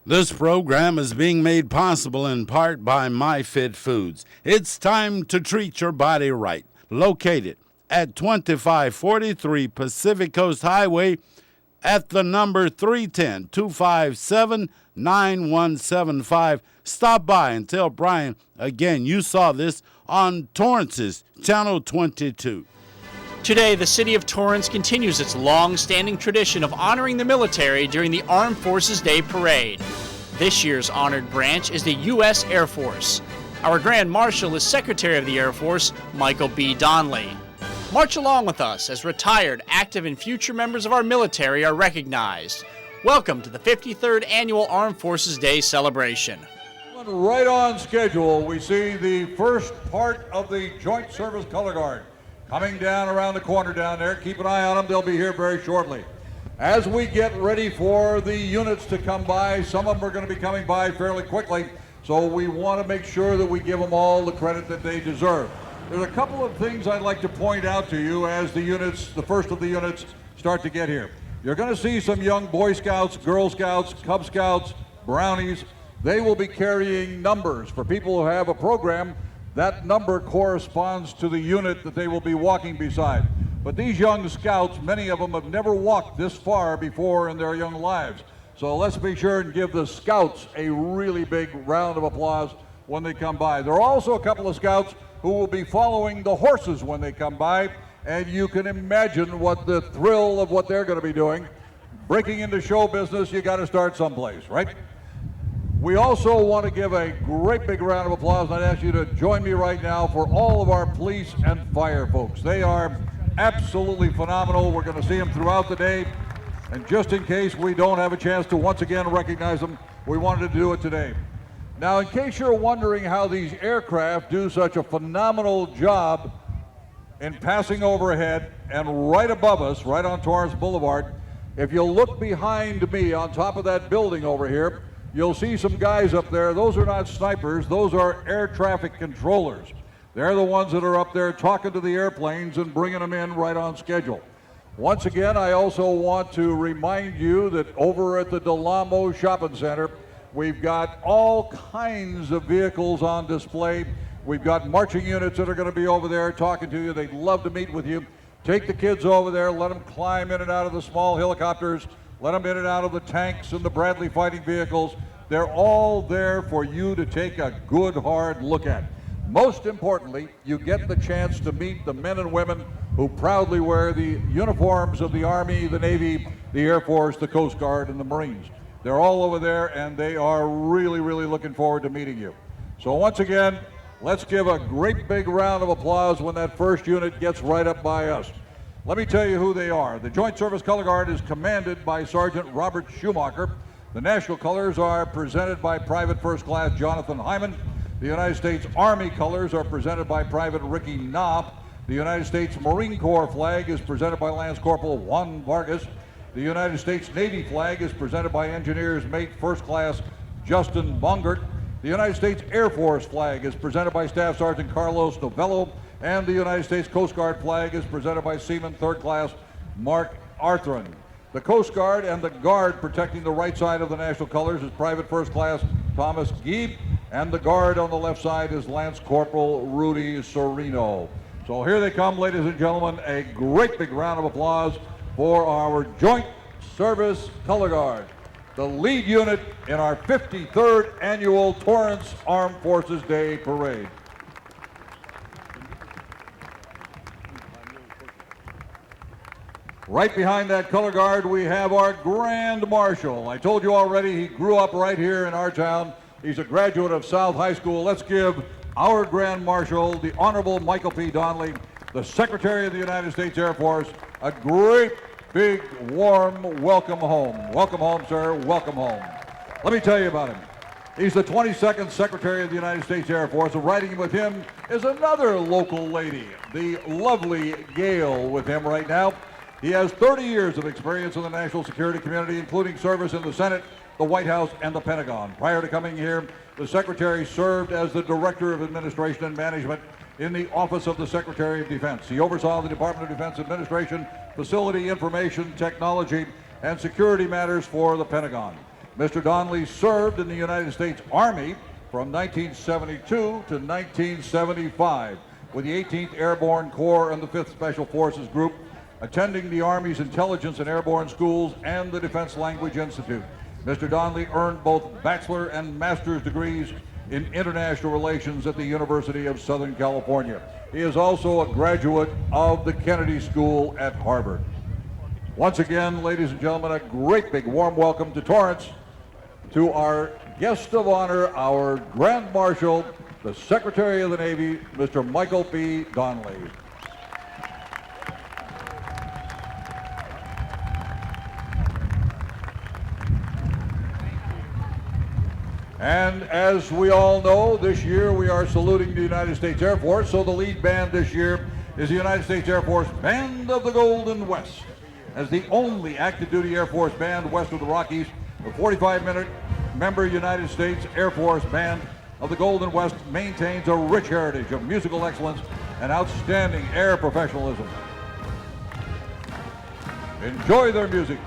This program is being made possible in part by MyFit Foods. It's time to treat your body right. Located at 2543 Pacific Coast Highway at the number 310-257-9175. Stop by and tell Bryan again you saw this on Torrance's Channel 22. Today, the City of Torrance continues its long-standing tradition of honoring the military during the Armed Forces Day Parade. This year's honored branch is the U.S. Air Force. Our Grand Marshal is Secretary of the Air Force, Michael B. Donley. March along with us as retired, active, and future members of our military are recognized. Welcome to the 53rd Annual Armed Forces Day celebration. Right on schedule, we see the first part of the Joint Service Color Guard coming down around the corner down there. Keep an eye on them. They'll be here very shortly. As we get ready for the units to come by, some of them are going to be coming by fairly quickly, so we want to make sure that we give them all the credit that they deserve. There's a couple of things I'd like to point out to you as the first of the units start to get here. You're going to see some young Boy Scouts, Girl Scouts, Cub Scouts, Brownies. They will be carrying numbers. For people who have a program, that number corresponds to the unit that they will be walking beside. But these young scouts, many of them have never walked this far before in their young lives. So let's be sure and give the scouts a really big round of applause when they come by. There are also a couple of scouts who will be following the horses when they come by, and you can imagine what the thrill of what they're going to be doing. Breaking into show business, you got to start someplace, right? We also want to give a great big round of applause, and I'd ask you to join me right now for all of our police and fire folks. They are absolutely phenomenal. We're going to see them throughout the day, and just in case we don't have a chance to once again recognize them, we wanted to do it today. Now, in case you're wondering how these aircraft do such a phenomenal job in passing overhead and right above us, right on Torrance Boulevard, if you look behind me on top of that building over here, you'll see some guys up there. Those are not snipers. Those are air traffic controllers. They're the ones that are up there talking to the airplanes and bringing them in right on schedule. Once again, I also want to remind you that over at the Del Amo Shopping Center, we've got all kinds of vehicles on display. We've got marching units that are going to be over there talking to you. They'd love to meet with you. Take the kids over there. Let them climb in and out of the small helicopters. Let them in and out of the tanks and the Bradley fighting vehicles. They're all there for you to take a good, hard look at. Most importantly, you get the chance to meet the men and women who proudly wear the uniforms of the Army, the Navy, the Air Force, the Coast Guard, and the Marines. They're all over there, and they are really, really looking forward to meeting you. So once again, let's give a great big round of applause when that first unit gets right up by us. Let me tell you who they are. The Joint Service Color Guard is commanded by Sergeant Robert Schumacher. The National Colors are presented by Private First Class Jonathan Hyman. The United States Army Colors are presented by Private Ricky Knopp. The United States Marine Corps flag is presented by Lance Corporal Juan Vargas. The United States Navy flag is presented by Engineers Mate First Class Justin Bongert. The United States Air Force flag is presented by Staff Sergeant Carlos Novello. And the United States Coast Guard flag is presented by Seaman Third Class Mark Arthron. The Coast Guard and the Guard protecting the right side of the national colors is Private First Class Thomas Gieb, and the Guard on the left side is Lance Corporal Rudy Serino. So here they come, ladies and gentlemen. A great big round of applause for our Joint Service Color Guard, the lead unit in our 53rd Annual Torrance Armed Forces Day Parade. Right behind that color guard, we have our Grand Marshal. I told you already, he grew up right here in our town. He's a graduate of South High School. Let's give our Grand Marshal, the Honorable Michael P. Donley, the Secretary of the United States Air Force, a great, big, warm welcome home. Welcome home, sir. Welcome home. Let me tell you about him. He's the 22nd Secretary of the United States Air Force, and riding with him is another local lady, the lovely Gail, with him right now. He has 30 years of experience in the national security community, including service in the Senate, the White House, and the Pentagon. Prior to coming here, the Secretary served as the Director of Administration and Management in the Office of the Secretary of Defense. He oversaw the Department of Defense Administration, facility information, technology, and security matters for the Pentagon. Mr. Donley served in the United States Army from 1972 to 1975 with the 18th Airborne Corps and the 5th Special Forces Group, attending the Army's Intelligence and Airborne Schools and the Defense Language Institute. Mr. Donley earned both bachelor and master's degrees in international relations at the University of Southern California. He is also a graduate of the Kennedy School at Harvard. Once again, ladies and gentlemen, a great big warm welcome to Torrance, to our guest of honor, our Grand Marshal, the Secretary of the Navy, Mr. Michael B. Donley. And as we all know, this year we are saluting the United States Air Force, so the lead band this year is the United States Air Force Band of the Golden West. As the only active duty Air Force band west of the Rockies, the 45-minute member United States Air Force Band of the Golden West maintains a rich heritage of musical excellence and outstanding air professionalism. Enjoy their music.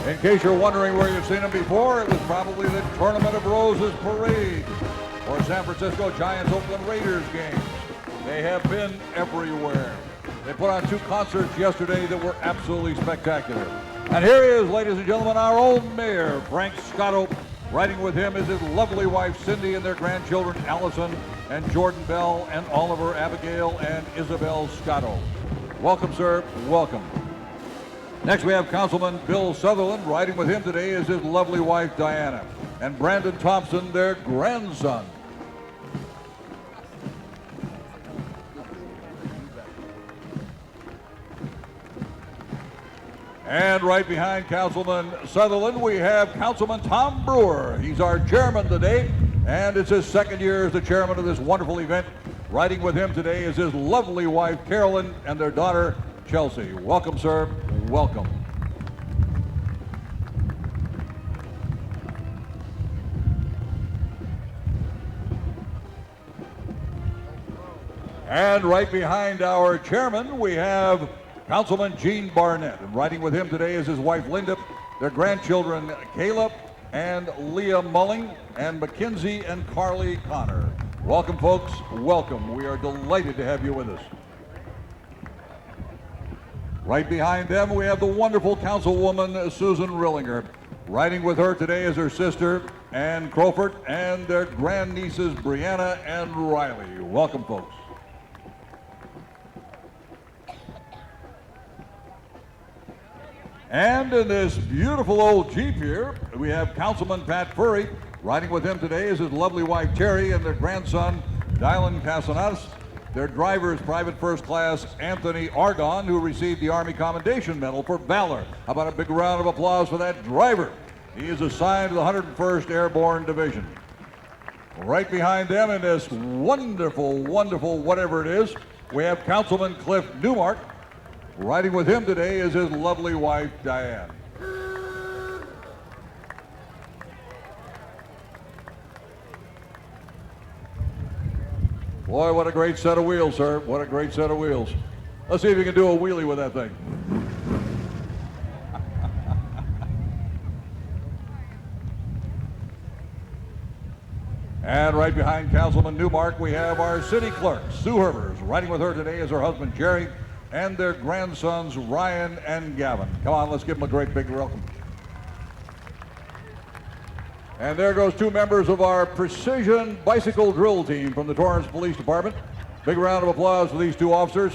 In case you're wondering where you've seen them before, it was probably the Tournament of Roses parade or San Francisco Giants Oakland Raiders games. They have been everywhere. They put on 2 concerts yesterday that were absolutely spectacular. And here he is, ladies and gentlemen, our own mayor, Frank Scotto. Riding with him is his lovely wife, Cindy, and their grandchildren, Allison and Jordan Bell and Oliver, Abigail, and Isabel Scotto. Welcome, sir. Welcome. Next, we have Councilman Bill Sutherland. Riding with him today is his lovely wife, Diana, and Brandon Thompson, their grandson. And right behind Councilman Sutherland, we have Councilman Tom Brewer. He's our chairman today, and it's his 2nd year as the chairman of this wonderful event. Riding with him today is his lovely wife, Carolyn, and their daughter, Chelsea. Welcome, sir. Welcome. And right behind our chairman, we have Councilman Gene Barnett. And riding with him today is his wife, Linda, their grandchildren, Caleb and Leah Mulling, and Mackenzie and Carly Connor. Welcome, folks. Welcome. We are delighted to have you with us. Right behind them, we have the wonderful Councilwoman, Susan Rhilinger. Riding with her today is her sister, Ann Crowford, and their grandnieces, Brianna and Riley. Welcome, folks. And in this beautiful old Jeep here, we have Councilman Pat Furey. Riding with him today is his lovely wife, Terry, and their grandson, Dylan Casanas. Their driver is Private First Class Anthony Argon, who received the Army Commendation Medal for Valor. How about a big round of applause for that driver? He is assigned to the 101st Airborne Division. Right behind them in this wonderful, wonderful whatever it is, we have Councilman Cliff Numark. Riding with him today is his lovely wife, Diane. Boy, what a great set of wheels, sir. What a great set of wheels. Let's see if you can do a wheelie with that thing. And right behind Councilman Numark, we have our city clerk, Sue Herbers. Riding with her today is her husband, Jerry, and their grandsons, Ryan and Gavin. Come on, let's give them a great big welcome. And there goes 2 members of our precision bicycle drill team from the Torrance Police Department. Big round of applause for these 2 officers.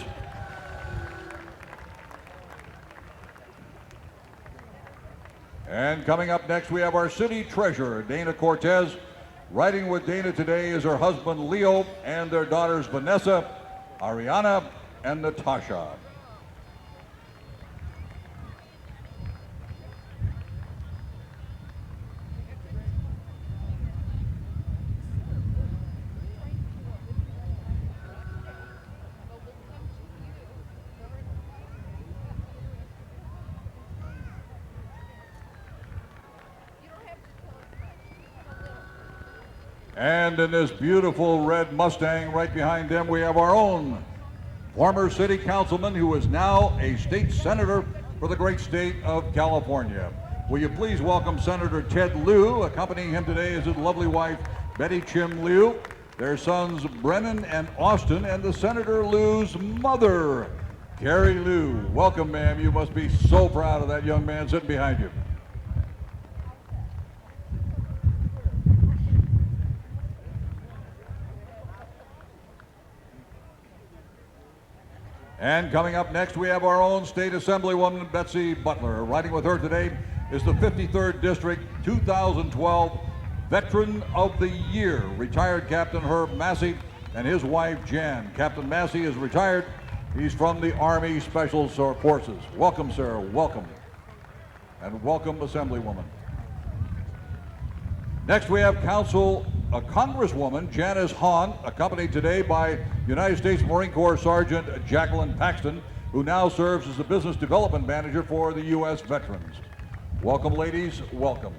And coming up next, we have our city treasurer, Dana Cortez. Riding with Dana today is her husband, Leo, and their daughters, Vanessa, Ariana, and Natasha. And in this beautiful red Mustang right behind them, we have our own former city councilman who is now a state senator for the great state of California. Will you please welcome Senator Ted Lieu. Accompanying him today is his lovely wife, Betty Chim Lieu, their sons, Brennan and Austin, and the Senator Lieu's mother, Carrie Lieu. Welcome, ma'am. You must be so proud of that young man sitting behind you. And coming up next, we have our own state assemblywoman, Betsy Butler. Riding with her today is the 53rd District 2012 Veteran of the Year, retired Captain Herb Massey and his wife, Jan. Captain Massey is retired. He's from the Army Special Forces. Welcome, sir. Welcome. And welcome, Assemblywoman. Next, we have Congresswoman Janice Hahn, accompanied today by United States Marine Corps Sergeant Jacqueline Paxton, who now serves as the Business Development Manager for the U.S. Veterans. Welcome, ladies. Welcome.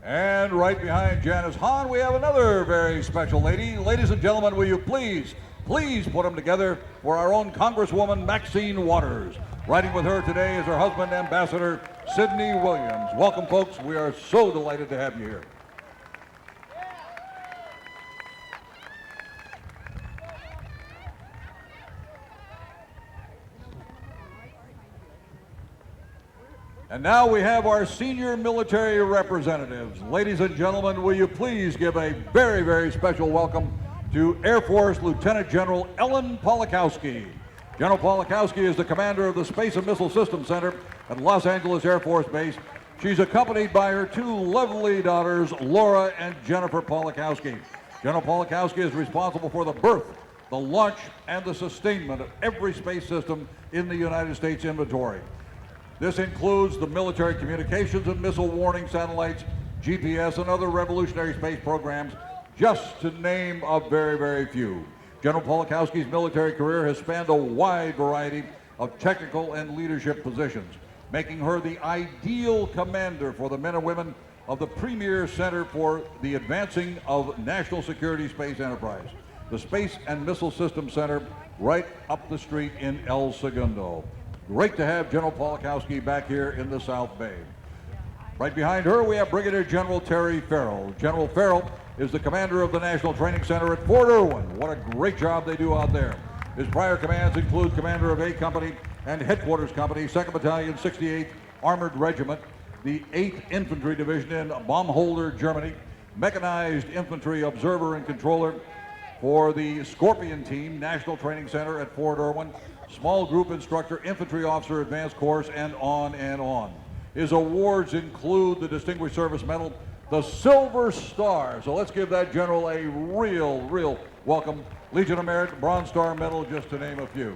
And right behind Janice Hahn, we have another very special lady. Ladies and gentlemen, will you please put them together for our own Congresswoman Maxine Waters. Riding with her today is her husband, Ambassador Sidney Williams. Welcome, folks. We are so delighted to have you here. And now we have our senior military representatives. Ladies and gentlemen, will you please give a very, very special welcome to Air Force Lieutenant General Ellen Pawlikowski. General Pawlikowski is the commander of the Space and Missile Systems Center at Los Angeles Air Force Base. She's accompanied by her two lovely daughters, Laura and Jennifer Pawlikowski. General Pawlikowski is responsible for the birth, the launch, and the sustainment of every space system in the United States inventory. This includes the military communications and missile warning satellites, GPS, and other revolutionary space programs, just to name a very, very few. General Pawlikowski's military career has spanned a wide variety of technical and leadership positions, making her the ideal commander for the men and women of the premier center for the advancing of national security space enterprise, the Space and Missile Systems Center right up the street in El Segundo. Great to have General Pawlikowski back here in the South Bay. Right behind her, we have Brigadier General Terry Ferrell. General Ferrell is the commander of the National Training Center at Fort Irwin. What a great job they do out there. His prior commands include commander of A Company and Headquarters Company, 2nd Battalion, 68th Armored Regiment, the 8th Infantry Division in Baumholder, Germany, Mechanized Infantry Observer and Controller for the Scorpion Team, National Training Center at Fort Irwin, Small Group Instructor, Infantry Officer Advanced Course, and on and on. His awards include the Distinguished Service Medal, the Silver Star. So let's give that general a real welcome. Legion of Merit, Bronze Star Medal, just to name a few.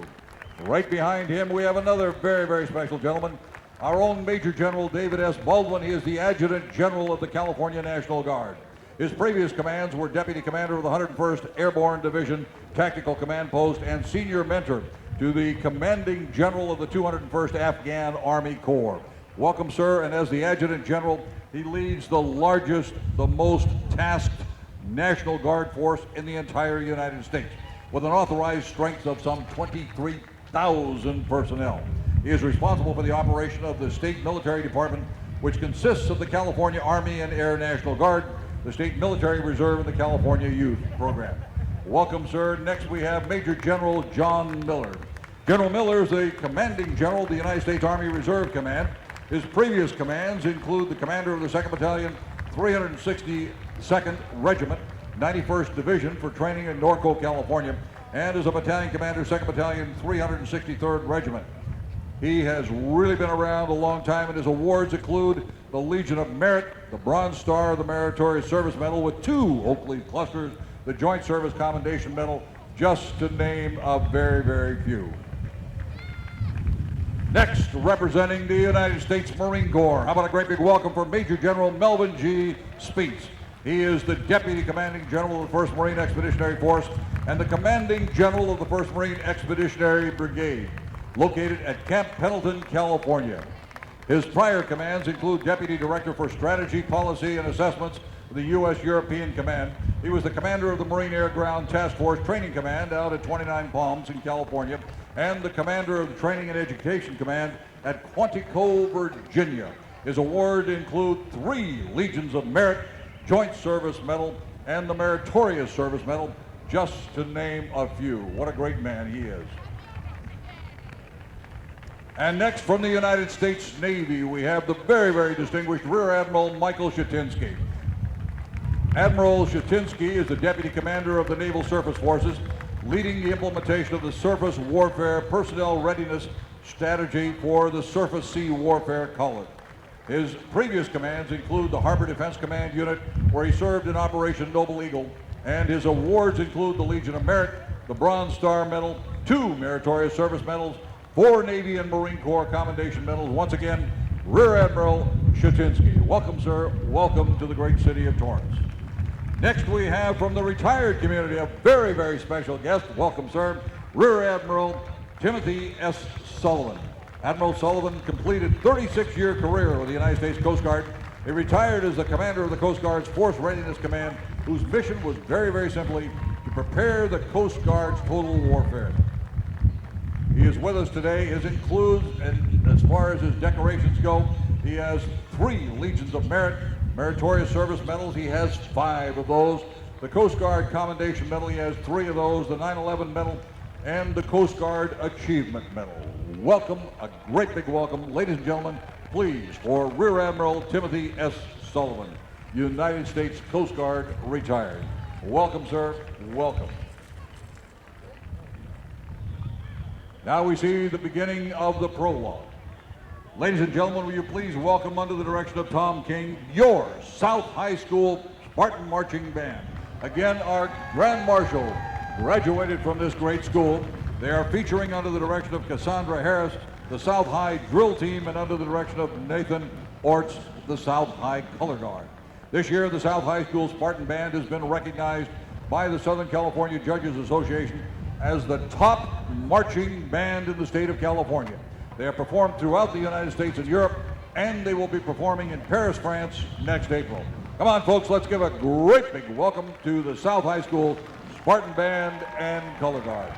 Right behind him, we have another very, very special gentleman, our own Major General David S. Baldwin. He is the Adjutant General of the California National Guard. His previous commands were Deputy Commander of the 101st Airborne Division Tactical Command Post and Senior Mentor to the Commanding General of the 201st Afghan Army Corps. Welcome, sir, and as the Adjutant General, he leads the largest, the most tasked National Guard force in the entire United States, with an authorized strength of some 23,000 personnel. He is responsible for the operation of the State Military Department, which consists of the California Army and Air National Guard, the State Military Reserve, and the California Youth Program. Welcome, sir. Next, we have Major General John Miller. General Miller is the Commanding General of the United States Army Reserve Command. His previous commands include the commander of the 2nd Battalion, 362nd Regiment, 91st Division for training in Norco, California, and is a battalion commander, 2nd Battalion, 363rd Regiment. He has really been around a long time, and his awards include the Legion of Merit, the Bronze Star of the Meritorious Service Medal with 2 Oak Leaf clusters, the Joint Service Commendation Medal, just to name a very, very few. Next, representing the United States Marine Corps, how about a great big welcome for Major General Melvin G. Speets. He is the Deputy Commanding General of the 1st Marine Expeditionary Force and the Commanding General of the 1st Marine Expeditionary Brigade. located at Camp Pendleton, California. His prior commands include Deputy Director for Strategy, Policy, and Assessments of the U.S. European Command. He was the commander of the Marine Air Ground Task Force Training Command out at 29 Palms in California, and the commander of the Training and Education Command at Quantico, Virginia. His award include 3 Legions of Merit, Joint Service Medal, and the Meritorious Service Medal, just to name a few. What a great man he is. And next, from the United States Navy, we have the very, very distinguished Rear Admiral Michael Shatinsky. Admiral Shatinsky is the Deputy Commander of the Naval Surface Forces, leading the implementation of the Surface Warfare Personnel Readiness Strategy for the Surface Sea Warfare Color. His previous commands include the Harbor Defense Command Unit, where he served in Operation Noble Eagle, and his awards include the Legion of Merit, the Bronze Star Medal, 2 Meritorious Service Medals, 4 Navy and Marine Corps Commendation Medals. Once again, Rear Admiral Shatinsky. Welcome, sir. Welcome to the great city of Torrance. Next, we have from the retired community a very, very special guest. Welcome, sir. Rear Admiral Timothy S. Sullivan. Admiral Sullivan completed a 36-year career with the United States Coast Guard. He retired as the commander of the Coast Guard's Force Readiness Command, whose mission was very, very simply to prepare the Coast Guard's total warfare. He is with us today. His includes, and as far as his decorations go, he has 3 Legions of Merit, Meritorious Service Medals. He has 5 of those. The Coast Guard Commendation Medal, he has 3 of those. The 9/11 Medal and the Coast Guard Achievement Medal. Welcome, a great big welcome. Ladies and gentlemen, please, for Rear Admiral Timothy S. Sullivan, United States Coast Guard, retired. Welcome, sir. Welcome. Now we see the beginning of the prologue. Ladies and gentlemen, will you please welcome, under the direction of Tom King, your South High School Spartan Marching Band. Again, our Grand Marshal graduated from this great school. They are featuring, under the direction of Cassandra Harris, the South High Drill Team, and under the direction of Nathan Orts, the South High Color Guard. This year, the South High School Spartan Band has been recognized by the Southern California Judges Association as the top marching band in the state of California. They have performed throughout the United States and Europe, and they will be performing in Paris, France next April. Come on, folks, let's give a great big welcome to the South High School Spartan Band and Color Guard.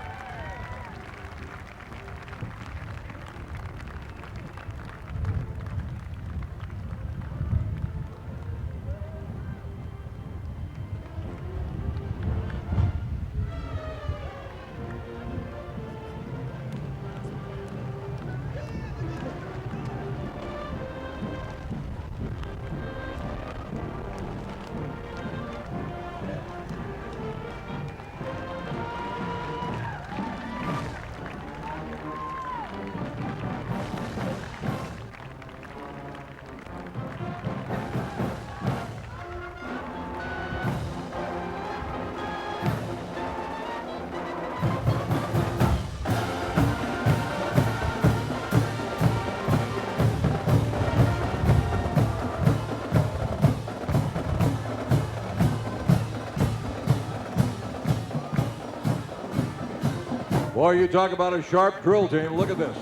Boy, you talk about a sharp drill team. Look at this.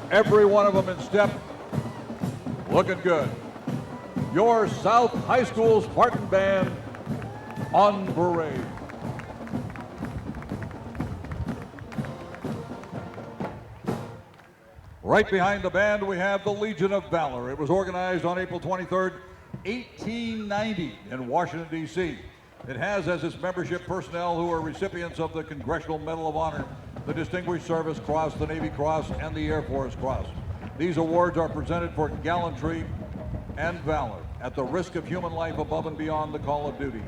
Every one of them in step, looking good. Your South High School Spartan Band on parade. Right behind the band, we have the Legion of Valor. It was organized on April 23rd, 1890 in Washington, D.C. It has as its membership personnel who are recipients of the Congressional Medal of Honor, the Distinguished Service Cross, the Navy Cross, and the Air Force Cross. These awards are presented for gallantry and valor at the risk of human life above and beyond the call of duty.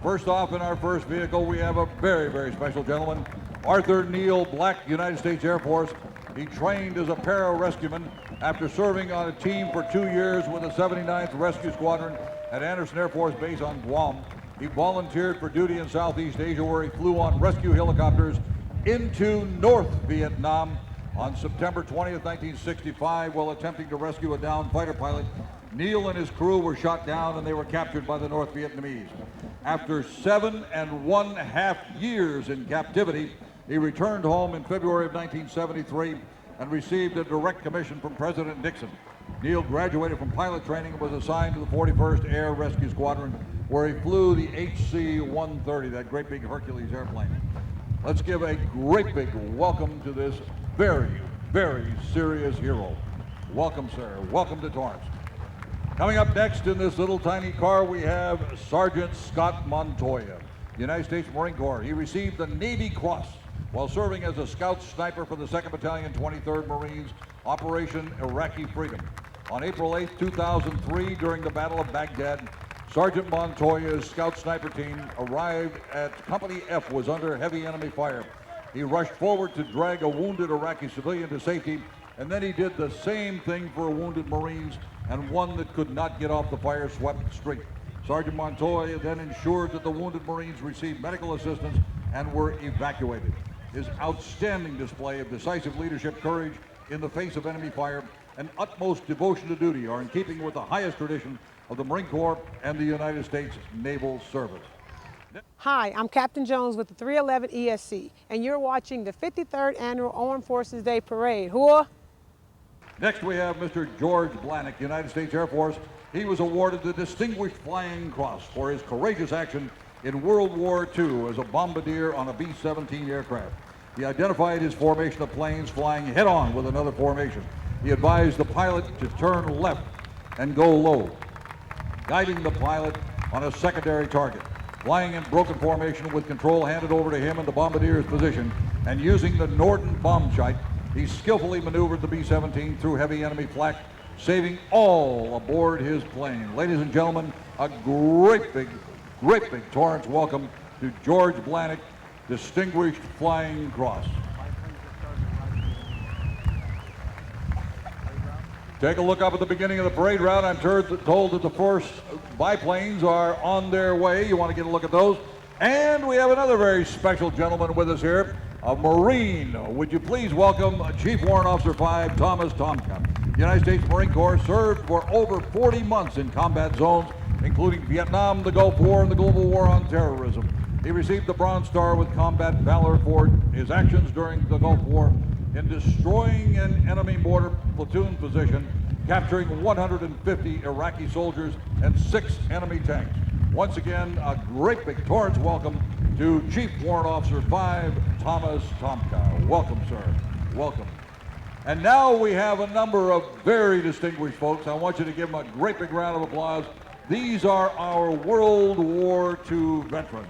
First off, in our first vehicle, we have a very, very special gentleman, Arthur Neal Black, United States Air Force. He trained as a pararescueman after serving on a team for 2 years with the 79th Rescue Squadron at Anderson Air Force Base on Guam. He volunteered for duty in Southeast Asia, where he flew on rescue helicopters into North Vietnam on September 20th, 1965, while attempting to rescue a downed fighter pilot. Neal and his crew were shot down and they were captured by the North Vietnamese. After 7.5 years in captivity, he returned home in February of 1973 and received a direct commission from President Nixon. Neil graduated from pilot training and was assigned to the 41st Air Rescue Squadron, where he flew the HC-130, that great big Hercules airplane. Let's give a great big welcome to this very, very serious hero. Welcome, sir. Welcome to Torrance. Coming up next in this little tiny car, we have Sergeant Scott Montoya, United States Marine Corps. He received the Navy Cross while serving as a scout sniper for the 2nd Battalion, 23rd Marines, Operation Iraqi Freedom. On April 8, 2003, during the Battle of Baghdad, Sergeant Montoya's scout sniper team arrived at Company F, was under heavy enemy fire. He rushed forward to drag a wounded Iraqi civilian to safety, and then he did the same thing for wounded Marines and one that could not get off the fire-swept street. Sergeant Montoya then ensured that the wounded Marines received medical assistance and were evacuated. His outstanding display of decisive leadership, courage in the face of enemy fire, and utmost devotion to duty are in keeping with the highest tradition of the Marine Corps and the United States Naval Service. Hi, I'm Captain Jones with the 311 ESC, and you're watching the 53rd Annual Armed Forces Day Parade. Whoa! Next we have Mr. George Blanick, United States Air Force. He was awarded the Distinguished Flying Cross for his courageous action in World War II as a bombardier on a B-17 aircraft. He identified his formation of planes flying head-on with another formation. He advised the pilot to turn left and go low, guiding the pilot on a secondary target. Flying in broken formation with control handed over to him in the bombardier's position, and using the Norden bomb sight, he skillfully maneuvered the B-17 through heavy enemy flak, saving all aboard his plane. Ladies and gentlemen, a great big Torrance welcome to George Blanick, Distinguished Flying Cross. Take a look up at the beginning of the parade route. I'm told that the first biplanes are on their way. You want to get a look at those. And we have another very special gentleman with us here, a Marine. Would you please welcome Chief Warrant Officer 5, Thomas Tomka. United States Marine Corps, served for over 40 months in combat zones, including Vietnam, the Gulf War, and the global war on terrorism. He received the Bronze Star with Combat Valor for his actions during the Gulf War in destroying an enemy mortar platoon position, capturing 150 Iraqi soldiers and 6 enemy tanks. Once again, a great big Torrance welcome to Chief Warrant Officer 5, Thomas Tomka. Welcome, sir. Welcome. And now we have a number of very distinguished folks. I want you to give them a great big round of applause. These are our World War II veterans.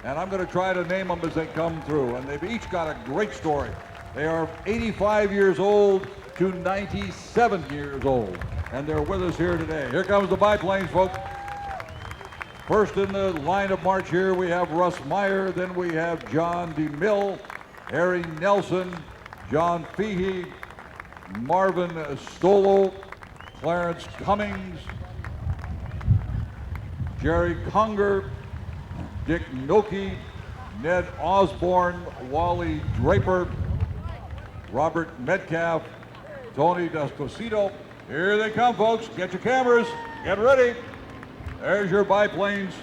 And I'm going to try to name them as they come through. And they've each got a great story. They are 85 years old to 97 years old. And they're with us here today. Here comes the biplanes, folks. First in the line of march here, we have Russ Meyer. Then we have John DeMille, Harry Nelson, John Feehey, Marvin Stolo, Clarence Cummings, Jerry Conger, Dick Noki, Ned Osborne, Wally Draper, Robert Metcalf, Tony Desposito. Here they come, folks. Get your cameras. Get ready. There's your biplanes.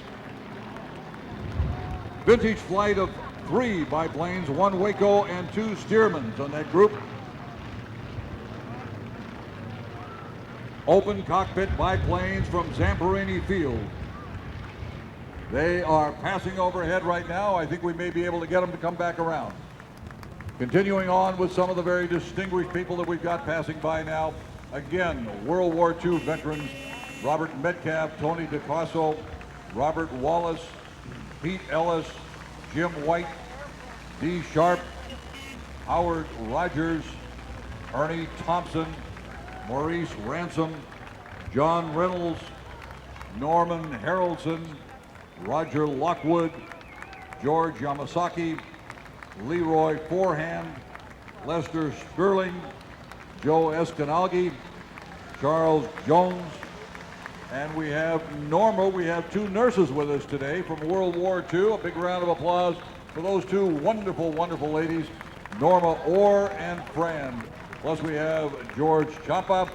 Vintage flight of 3 biplanes, 1 Waco and 2 Stearmans on that group. Open cockpit biplanes from Zamperini Field. They are passing overhead right now. I think we may be able to get them to come back around. Continuing on with some of the very distinguished people that we've got passing by now. Again, World War II veterans, Robert Metcalf, Tony DeCasso, Robert Wallace, Pete Ellis, Jim White, Dee Sharp, Howard Rogers, Ernie Thompson, Maurice Ransom, John Reynolds, Norman Harrelson, Roger Lockwood, George Yamasaki, Leroy Forehand, Lester Sterling, Joe Escanalgi, Charles Jones, and we have Norma. We have 2 nurses with us today from World War II. A big round of applause for those 2 wonderful, wonderful ladies, Norma Orr and Fran. Plus we have George Chapa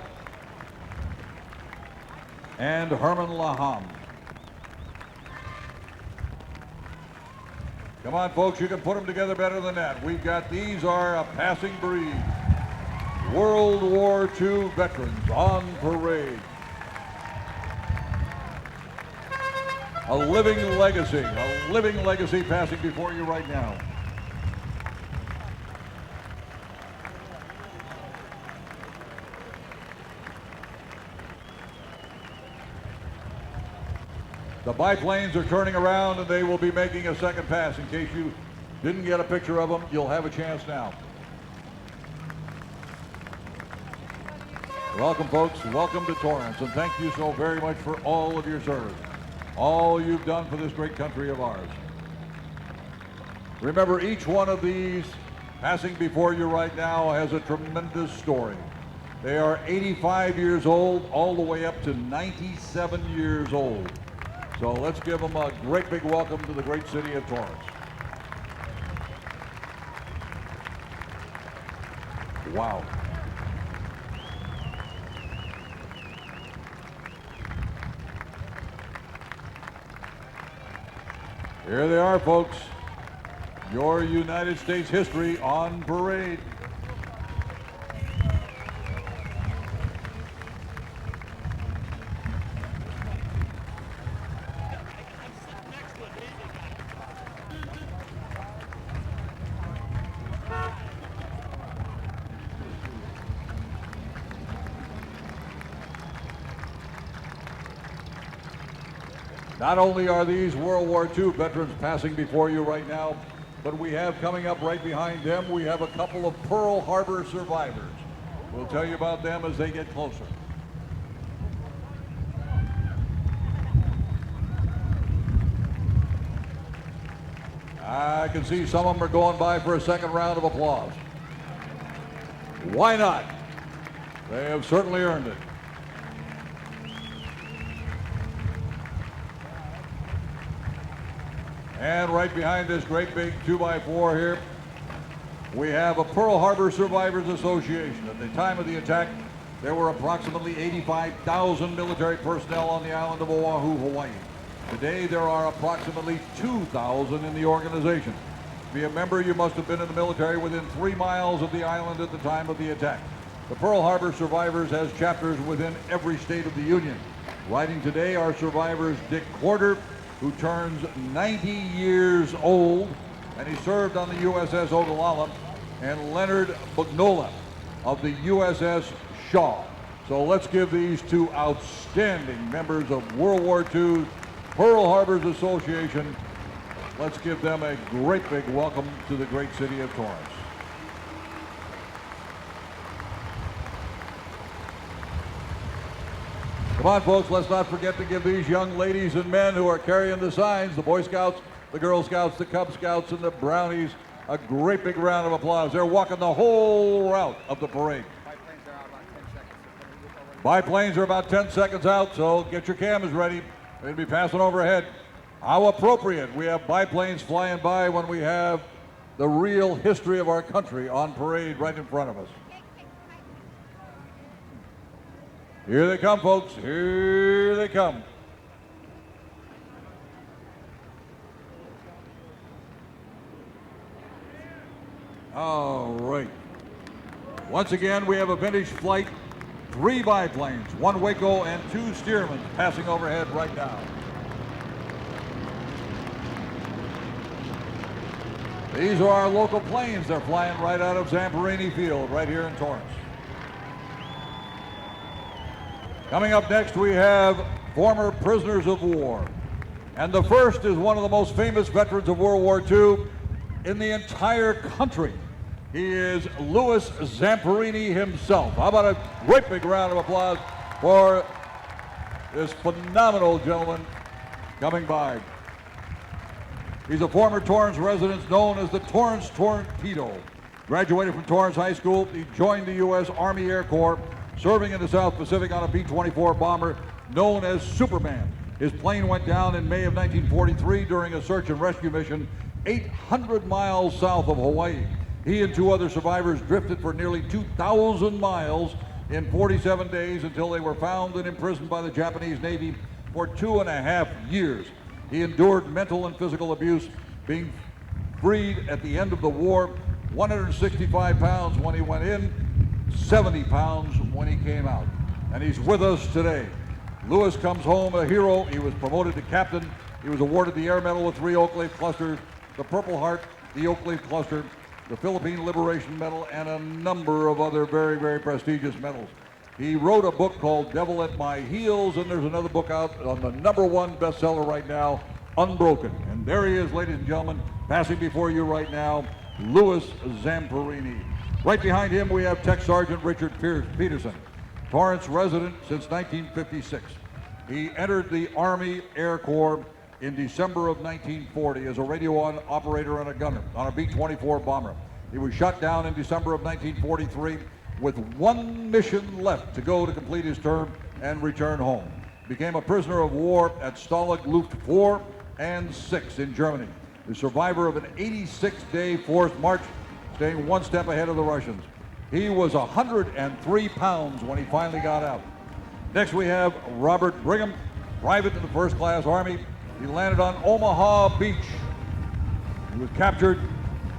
and Herman Laham. Come on, folks, you can put them together better than that. We've got, these are a passing breed. World War II veterans on parade. A living legacy passing before you right now. The biplanes are turning around and they will be making a second pass. In case you didn't get a picture of them, you'll have a chance now. Welcome, folks. Welcome to Torrance, and thank you so very much for all of your service, all you've done for this great country of ours. Remember, each one of these passing before you right now has a tremendous story. They are 85 years old, all the way up to 97 years old. So let's give them a great big welcome to the great city of Torrance. Wow. Here they are, folks. Your United States history on parade. Not only are these World War II veterans passing before you right now, but we have coming up right behind them, we have a couple of Pearl Harbor survivors. We'll tell you about them as they get closer. I can see some of them are going by for a second round of applause. Why not? They have certainly earned it. And right behind this great big 2x4 here, we have a Pearl Harbor Survivors Association. At the time of the attack, there were approximately 85,000 military personnel on the island of Oahu, Hawaii. Today, there are approximately 2,000 in the organization. To be a member, you must have been in the military within 3 miles of the island at the time of the attack. The Pearl Harbor Survivors has chapters within every state of the Union. Riding today are survivors Dick Coulter, who turns 90 years old, and he served on the USS Ogallala, and Leonard Bugnola of the USS Shaw. So let's give these two outstanding members of World War II Pearl Harbors Association, let's give them a great big welcome to the great city of Torrance. Come on, folks, let's not forget to give these young ladies and men who are carrying the signs, the Boy Scouts, the Girl Scouts, the Cub Scouts, and the Brownies, a great big round of applause. They're walking the whole route of the parade. Biplanes are about 10 seconds out, so get your cameras ready. They'll be passing overhead. How appropriate. We have biplanes flying by when we have the real history of our country on parade right in front of us. Here they come, folks. Here they come. All right. Once again, we have a vintage flight, 3 biplanes, 1 Waco and 2 Stearmans passing overhead right now. These are our local planes. They're flying right out of Zamperini Field right here in Torrance. Coming up next, we have former prisoners of war. And the first is one of the most famous veterans of World War II in the entire country. He is Louis Zamperini himself. How about a great big round of applause for this phenomenal gentleman coming by. He's a former Torrance resident known as the Torrance Torpedo. Graduated from Torrance High School, he joined the U.S. Army Air Corps, serving in the South Pacific on a B-24 bomber known as Superman. His plane went down in May of 1943 during a search and rescue mission 800 miles south of Hawaii. He and 2 other survivors drifted for nearly 2,000 miles in 47 days until they were found and imprisoned by the Japanese Navy for 2.5 years. He endured mental and physical abuse, being freed at the end of the war, 165 pounds when he went in, 70 pounds when he came out. And he's with us today. Lewis comes home a hero. He was promoted to captain. He was awarded the Air Medal with 3 Oak Leaf clusters, the Purple Heart, the Oak Leaf cluster, the Philippine Liberation Medal, and a number of other very, very prestigious medals. He wrote a book called Devil at My Heels, and there's another book out on the #1 bestseller right now, Unbroken. And there he is, ladies and gentlemen, passing before you right now, Louis Zamperini. Right behind him, we have Tech Sergeant Richard Peterson, Torrance resident since 1956. He entered the Army Air Corps in December of 1940 as a radio operator and a gunner on a B-24 bomber. He was shot down in December of 1943 with 1 mission left to go to complete his term and return home. Became a prisoner of war at Stalag Luft 4 and 6 in Germany. The survivor of an 86-day forced march, staying 1 step ahead of the Russians. He was 103 pounds when he finally got out. Next we have Robert Brigham, private in the First Class Army. He landed on Omaha Beach. He was captured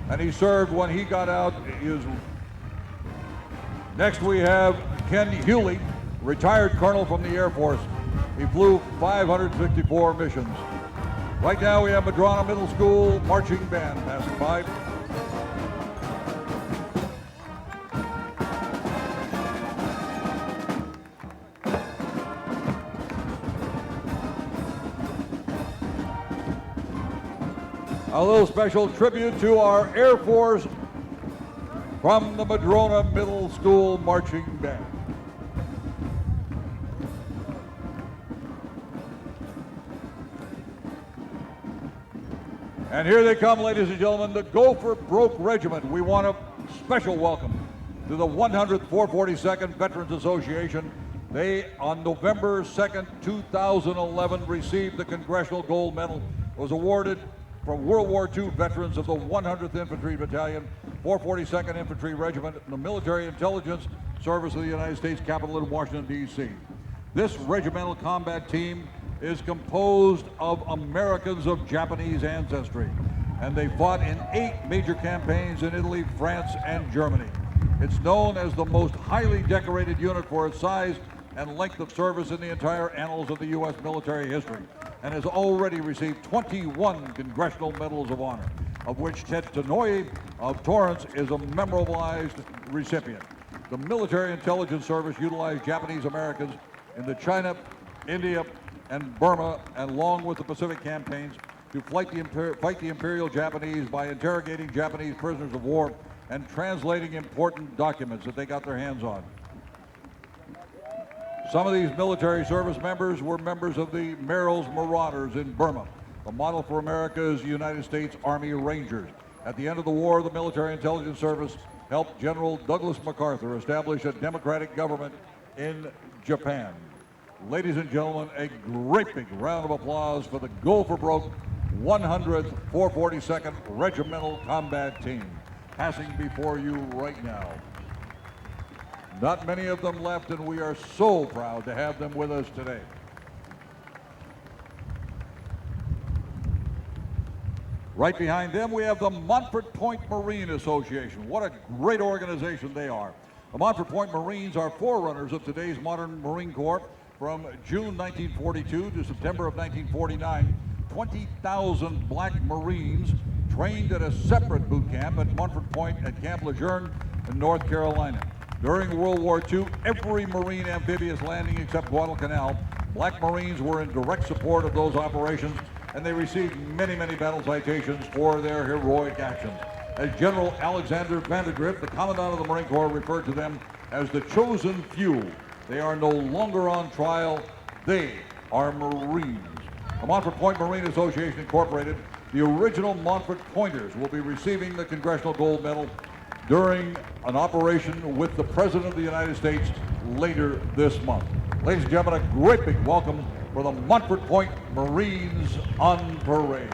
and he served when he got out. Next we have Ken Hewley, retired colonel from the Air Force. He flew 554 missions. Right now we have Madrona Middle School marching band passing by. A little special tribute to our Air Force from the Madrona Middle School Marching Band. And here they come, ladies and gentlemen, the Gopher Broke Regiment. We want a special welcome to the 100th 442nd Veterans Association. They, on November 2nd, 2011, received the Congressional Gold Medal. It was awarded from World War II veterans of the 100th Infantry Battalion, 442nd Infantry Regiment, and the Military Intelligence Service of the United States Capitol in Washington, D.C. This regimental combat team is composed of Americans of Japanese ancestry, and they fought in 8 major campaigns in Italy, France, and Germany. It's known as the most highly decorated unit for its size and length of service in the entire annals of the U.S. military history, and has already received 21 Congressional Medals of Honor, of which Ted Tenoy of Torrance is a memorabilized recipient. The Military Intelligence Service utilized Japanese Americans in the China, India, and Burma, and along with the Pacific campaigns, to fight the Imperial Japanese by interrogating Japanese prisoners of war and translating important documents that they got their hands on. Some of these military service members were members of the Merrill's Marauders in Burma, the model for America's United States Army Rangers. At the end of the war, the Military Intelligence Service helped General Douglas MacArthur establish a democratic government in Japan. Ladies and gentlemen, a great big round of applause for the Gopher Broke 100th 442nd Regimental Combat Team, passing before you right now. Not many of them left, and we are so proud to have them with us today. Right behind them, we have the Montfort Point Marine Association. What a great organization they are. The Montfort Point Marines are forerunners of today's modern Marine Corps. From June 1942 to September of 1949, 20,000 black Marines trained at a separate boot camp at Montfort Point at Camp Lejeune in North Carolina. During World War II, every Marine amphibious landing except Guadalcanal, black Marines were in direct support of those operations, and they received many, many battle citations for their heroic actions. As General Alexander Vandergrift, the Commandant of the Marine Corps, referred to them as the chosen few. They are no longer on trial. They are Marines. The Montfort Point Marine Association Incorporated, the original Montfort Pointers, will be receiving the Congressional Gold Medal during an operation with the President of the United States later this month. Ladies and gentlemen, a great big welcome for the Montfort Point Marines on parade.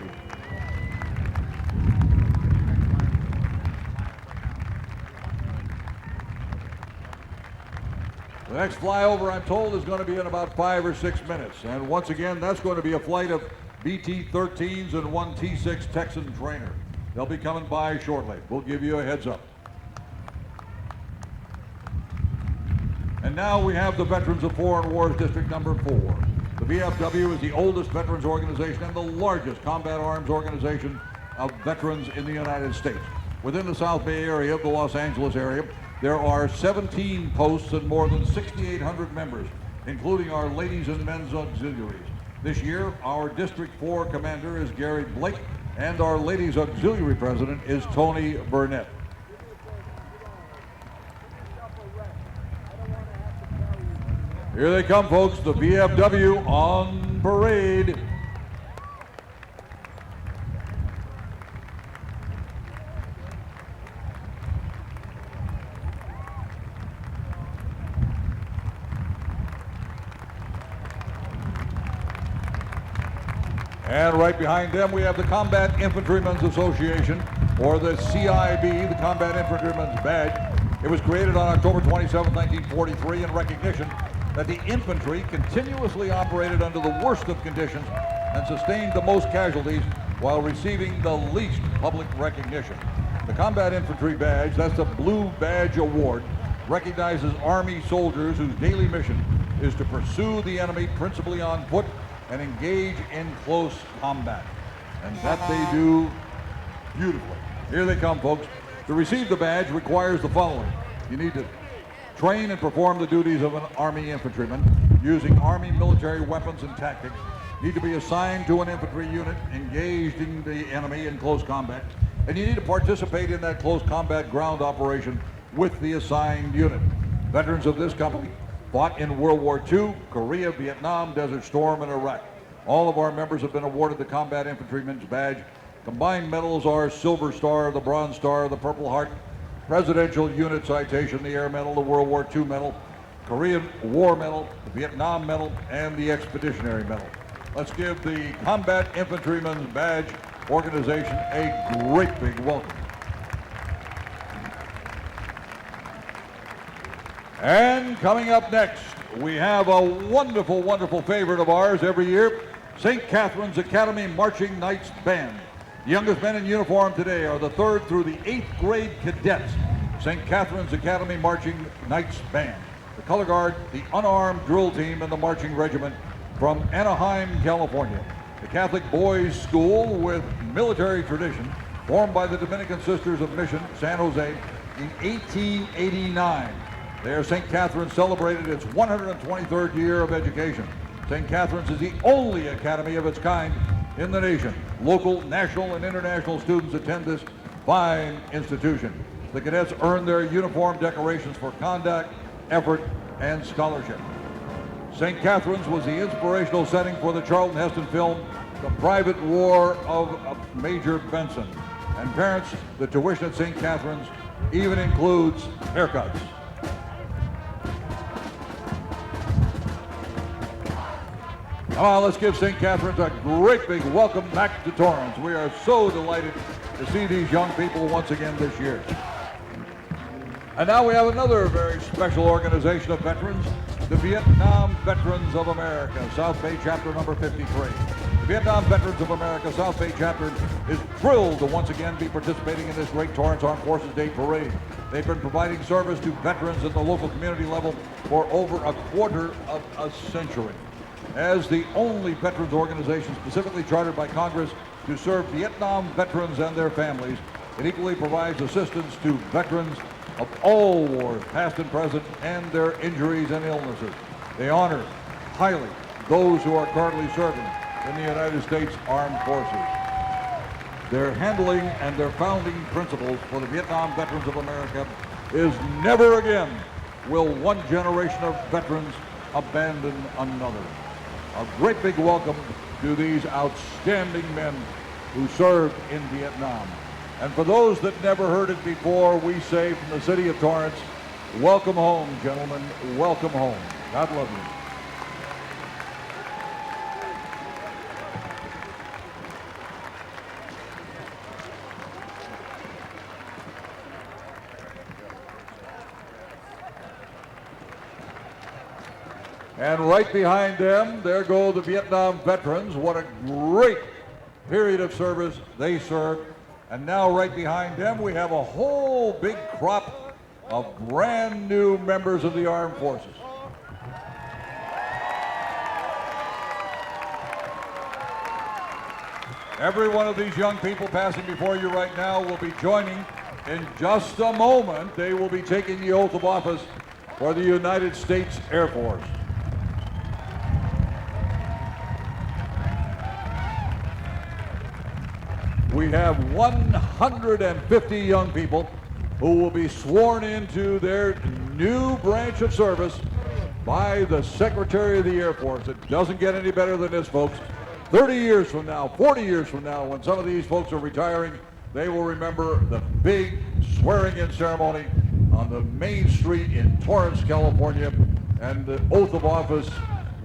The next flyover, I'm told, is going to be in about 5 or 6 minutes. And once again, that's going to be a flight of BT-13s and 1 T-6 Texan trainer. They'll be coming by shortly. We'll give you a heads up. And now we have the Veterans of Foreign Wars District number 4. The VFW is the oldest veterans organization and the largest combat arms organization of veterans in the United States. Within the South Bay area, the Los Angeles area, there are 17 posts and more than 6,800 members, including our ladies and men's auxiliaries. This year, our District 4 commander is Gary Blake, and our ladies auxiliary president is Tony Barnett. Here they come, folks, the VFW on parade. And right behind them, we have the Combat Infantrymen's Association, or the CIB, the Combat Infantrymen's Badge. It was created on October 27, 1943 in recognition that the infantry continuously operated under the worst of conditions and sustained the most casualties while receiving the least public recognition. The Combat Infantry Badge, that's the Blue Badge Award, recognizes Army soldiers whose daily mission is to pursue the enemy principally on foot and engage in close combat. And that they do beautifully. Here they come, folks. To receive the badge requires the following. You need to train and perform the duties of an Army infantryman using Army military weapons and tactics. Need to be assigned to an infantry unit engaged in the enemy in close combat. And you need to participate in that close combat ground operation with the assigned unit. Veterans of this company fought in World War II, Korea, Vietnam, Desert Storm, and Iraq. All of our members have been awarded the Combat Infantryman's Badge. Combined medals are Silver Star, the Bronze Star, the Purple Heart, Presidential Unit Citation, the Air Medal, the World War II Medal, Korean War Medal, the Vietnam Medal, and the Expeditionary Medal. Let's give the Combat Infantryman's Badge organization a great big welcome. And coming up next, we have a wonderful, wonderful favorite of ours every year, St. Catherine's Academy Marching Knights Band. The youngest men in uniform today are the 3rd through the 8th grade cadets, St. Catherine's Academy Marching Knights Band. The color guard, the unarmed drill team, and the marching regiment from Anaheim, California. The Catholic boys' school with military tradition, formed by the Dominican Sisters of Mission, San Jose, in 1889. There, St. Catherine's celebrated its 123rd year of education. St. Catherine's is the only academy of its kind in the nation. Local, national, and international students attend this fine institution. The cadets earn their uniform decorations for conduct, effort, and scholarship. St. Catherine's was the inspirational setting for the Charlton Heston film, The Private War of Major Benson. And parents, the tuition at St. Catherine's even includes haircuts. Come on, let's give St. Catherine's a great big welcome back to Torrance. We are so delighted to see these young people once again this year. And now we have another very special organization of veterans, the Vietnam Veterans of America, South Bay Chapter number 53. The Vietnam Veterans of America, South Bay Chapter is thrilled to once again be participating in this great Torrance Armed Forces Day Parade. They've been providing service to veterans at the local community level for over a quarter of a century. As the only veterans organization specifically chartered by Congress to serve Vietnam veterans and their families, it equally provides assistance to veterans of all wars, past and present, and their injuries and illnesses. They honor highly those who are currently serving in the United States Armed Forces. Their handling and their founding principles for the Vietnam Veterans of America is never again will one generation of veterans abandon another. A great big welcome to these outstanding men who served in Vietnam. And for those that never heard it before, we say from the city of Torrance, welcome home, gentlemen, welcome home. God love you. And right behind them, there go the Vietnam veterans. What a great period of service they served. And now right behind them, we have a whole big crop of brand new members of the armed forces. Every one of these young people passing before you right now will be joining in just a moment. They will be taking the oath of office for the United States Air Force. We have 150 young people who will be sworn into their new branch of service by the Secretary of the Air Force. It doesn't get any better than this, folks. 30 years from now, 40 years from now, when some of these folks are retiring, they will remember the big swearing-in ceremony on the main street in Torrance, California, and the oath of office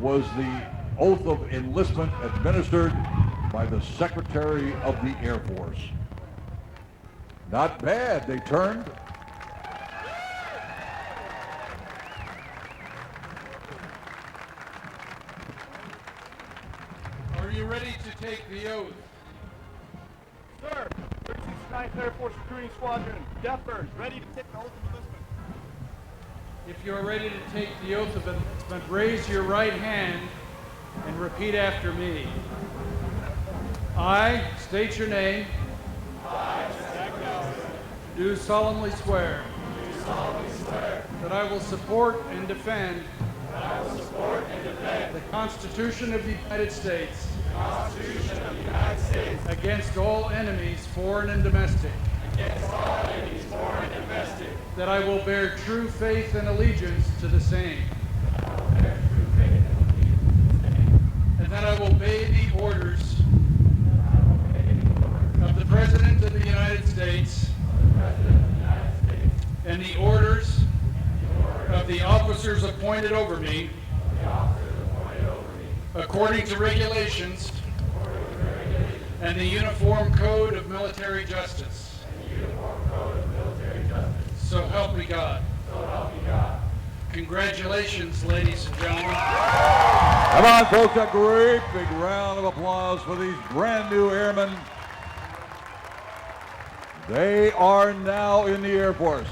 was the oath of enlistment administered by the Secretary of the Air Force. Not bad, they turned. Are you ready to take the oath? Sir, 9th Air Force Recruiting Squadron, Deathbirds, ready to take the oath of enlistment. If you are ready to take the oath of enlistment, raise your right hand and repeat after me. I state your name. I, Scotto, Do solemnly swear. do solemnly swear That I will support and defend that I will support and defend the Constitution of the United States the Constitution of the United States against all enemies, foreign and domestic. against all enemies, foreign and domestic. That I will bear true faith and allegiance to the same. And that I will obey the orders of the President of the United States and the orders of the officers appointed over me according to regulations and the Uniform Code of Military Justice. So help me God. Congratulations, ladies and gentlemen. Come on, folks, a great big round of applause for these brand new airmen. They are now in the Air Force.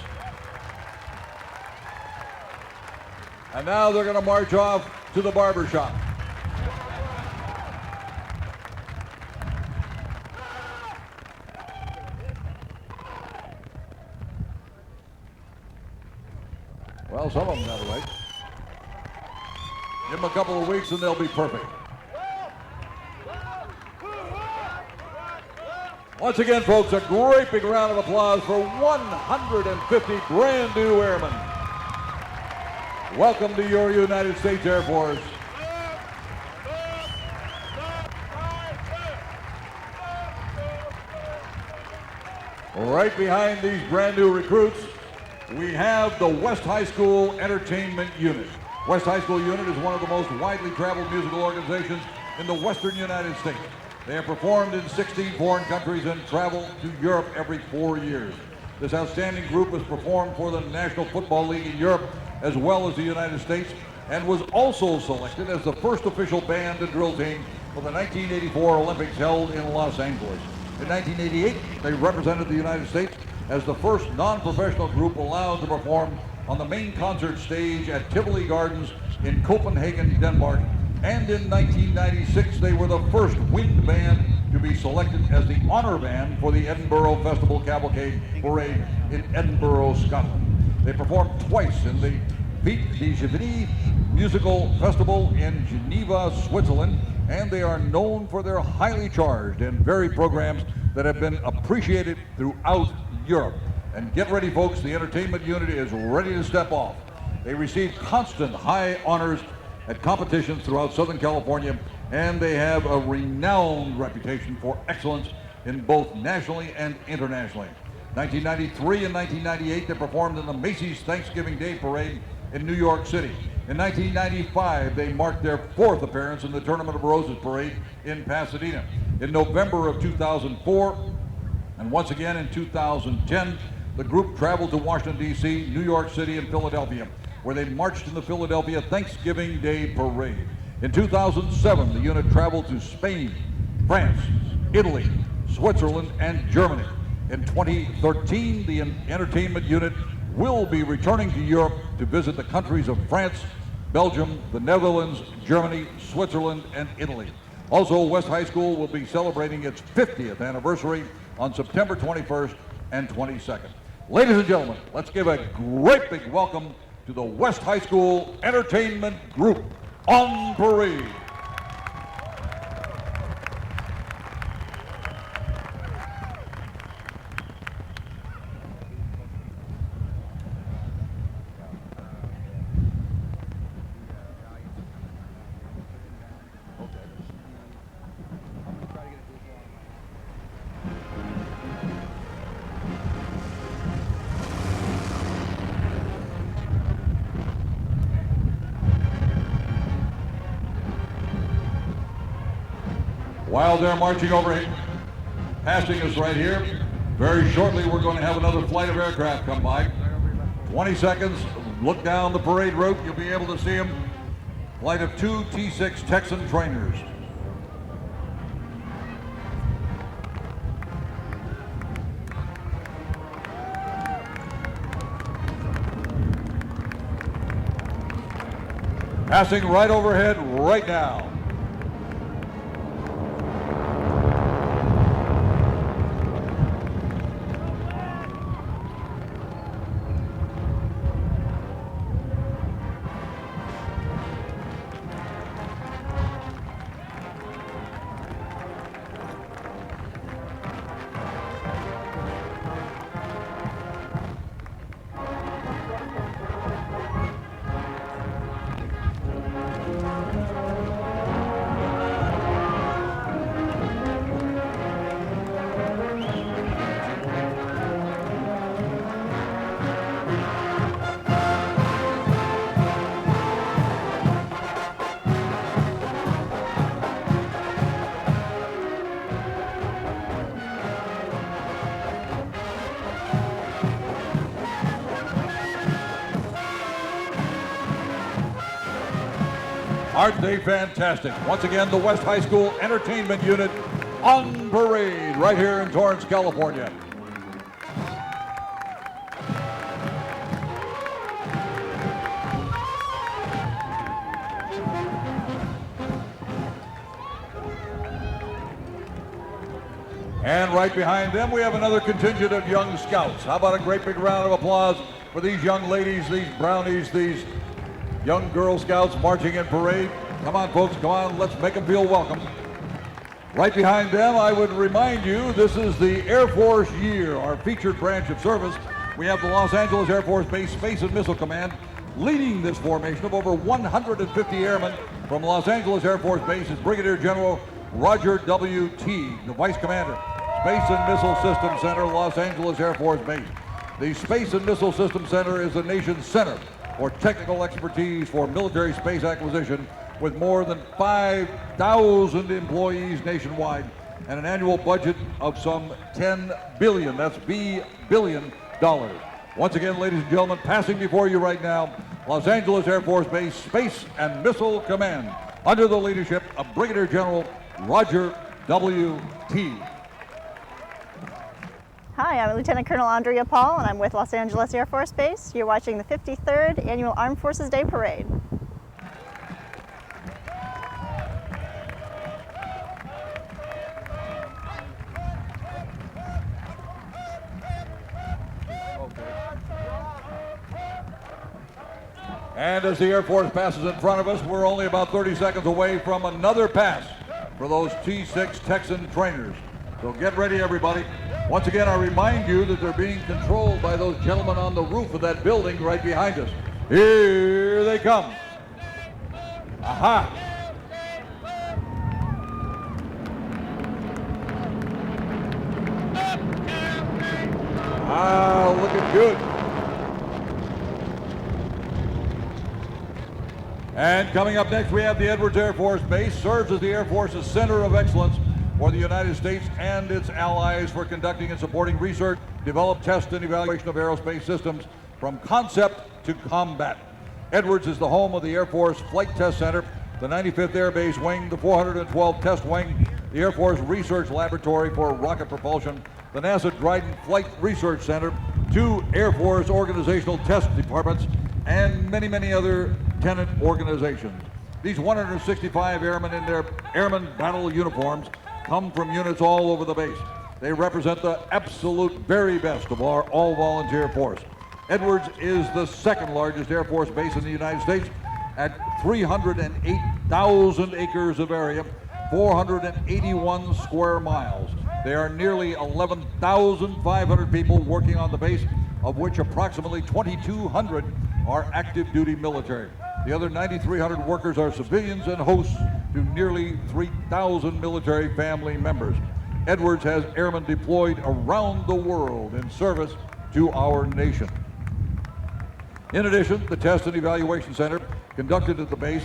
And now they're going to march off to the barber shop. Well, some of them got it right. Give them a couple of weeks and they'll be perfect. Once again, folks, a great big round of applause for 150 brand new airmen. Welcome to your United States Air Force. Right behind these brand new recruits, we have the West High School Entertainment Unit. West High School Unit is one of the most widely traveled musical organizations in the Western United States. They have performed in 16 foreign countries and travel to Europe every 4 years. This outstanding group has performed for the National Football League in Europe as well as the United States and was also selected as the first official band and drill team for the 1984 Olympics held in Los Angeles. In 1988, they represented the United States as the first non-professional group allowed to perform on the main concert stage at Tivoli Gardens in Copenhagen, Denmark. And in 1996, they were the first wind band to be selected as the honor band for the Edinburgh Festival Cavalcade Parade in Edinburgh, Scotland. They performed twice in the Fête de Giverny Musical Festival in Geneva, Switzerland, and they are known for their highly charged and varied programs that have been appreciated throughout Europe. And get ready, folks, the entertainment unit is ready to step off. They receive constant high honors at competitions throughout Southern California, and they have a renowned reputation for excellence in both nationally and internationally. 1993 and 1998, they performed in the Macy's Thanksgiving Day Parade in New York City. In 1995, they marked their 4th appearance in the Tournament of Roses Parade in Pasadena. In November of 2004, and once again in 2010, the group traveled to Washington, D.C., New York City, and Philadelphia, where they marched in the Philadelphia Thanksgiving Day Parade. In 2007, the unit traveled to Spain, France, Italy, Switzerland, and Germany. In 2013, the entertainment unit will be returning to Europe to visit the countries of France, Belgium, the Netherlands, Germany, Switzerland, and Italy. Also, West High School will be celebrating its 50th anniversary on September 21st and 22nd. Ladies and gentlemen, let's give a great big welcome to the West High School Entertainment Group on parade. While they're marching over, passing us right here, very shortly we're going to have another flight of aircraft come by. 20 seconds, look down the parade route, you'll be able to see them. Flight of 2 T-6 Texan trainers. Passing right overhead right now. Aren't they fantastic? Once again, the West High School Entertainment Unit on parade right here in Torrance, California. And right behind them, we have another contingent of young scouts. How about a great big round of applause for these young ladies, these brownies, these young Girl Scouts marching in parade. Come on, folks, come on, let's make them feel welcome. Right behind them, I would remind you, this is the Air Force Year, our featured branch of service. We have the Los Angeles Air Force Base Space and Missile Command leading this formation of over 150 airmen from Los Angeles Air Force Base is Brigadier General Roger W.T., the Vice Commander, Space and Missile Systems Center, Los Angeles Air Force Base. The Space and Missile Systems Center is the nation's center for technical expertise for military space acquisition, with more than 5,000 employees nationwide and an annual budget of some $10 billion, that's billion dollars. Once again, ladies and gentlemen, passing before you right now, Los Angeles Air Force Base Space and Missile Command, under the leadership of Brigadier General Roger W.T. Hi, I'm Lieutenant Colonel Andrea Paul, and I'm with Los Angeles Air Force Base. You're watching the 53rd Annual Armed Forces Day Parade. And as the Air Force passes in front of us, we're only about 30 seconds away from another pass for those T-6 Texan trainers. So get ready, everybody. Once again, I remind you that they're being controlled by those gentlemen on the roof of that building right behind us. Here they come. Aha! Ah, looking good. And coming up next, we have the Edwards Air Force Base, serves as the Air Force's center of excellence for the United States and its allies for conducting and supporting research, develop, test, and evaluation of aerospace systems from concept to combat. Edwards is the home of the Air Force Flight Test Center, the 95th Air Base Wing, the 412th Test Wing, the Air Force Research Laboratory for Rocket Propulsion, the NASA Dryden Flight Research Center, 2 Air Force organizational test departments, and many, many other tenant organizations. These 165 airmen in their airman battle uniforms come from units all over the base. They represent the absolute very best of our all-volunteer force. Edwards is the second largest Air Force base in the United States at 308,000 acres of area, 481 square miles. There are nearly 11,500 people working on the base, of which approximately 2,200 are active duty military. The other 9,300 workers are civilians and hosts to nearly 3,000 military family members. Edwards has airmen deployed around the world in service to our nation. In addition, the Test and Evaluation Center conducted at the base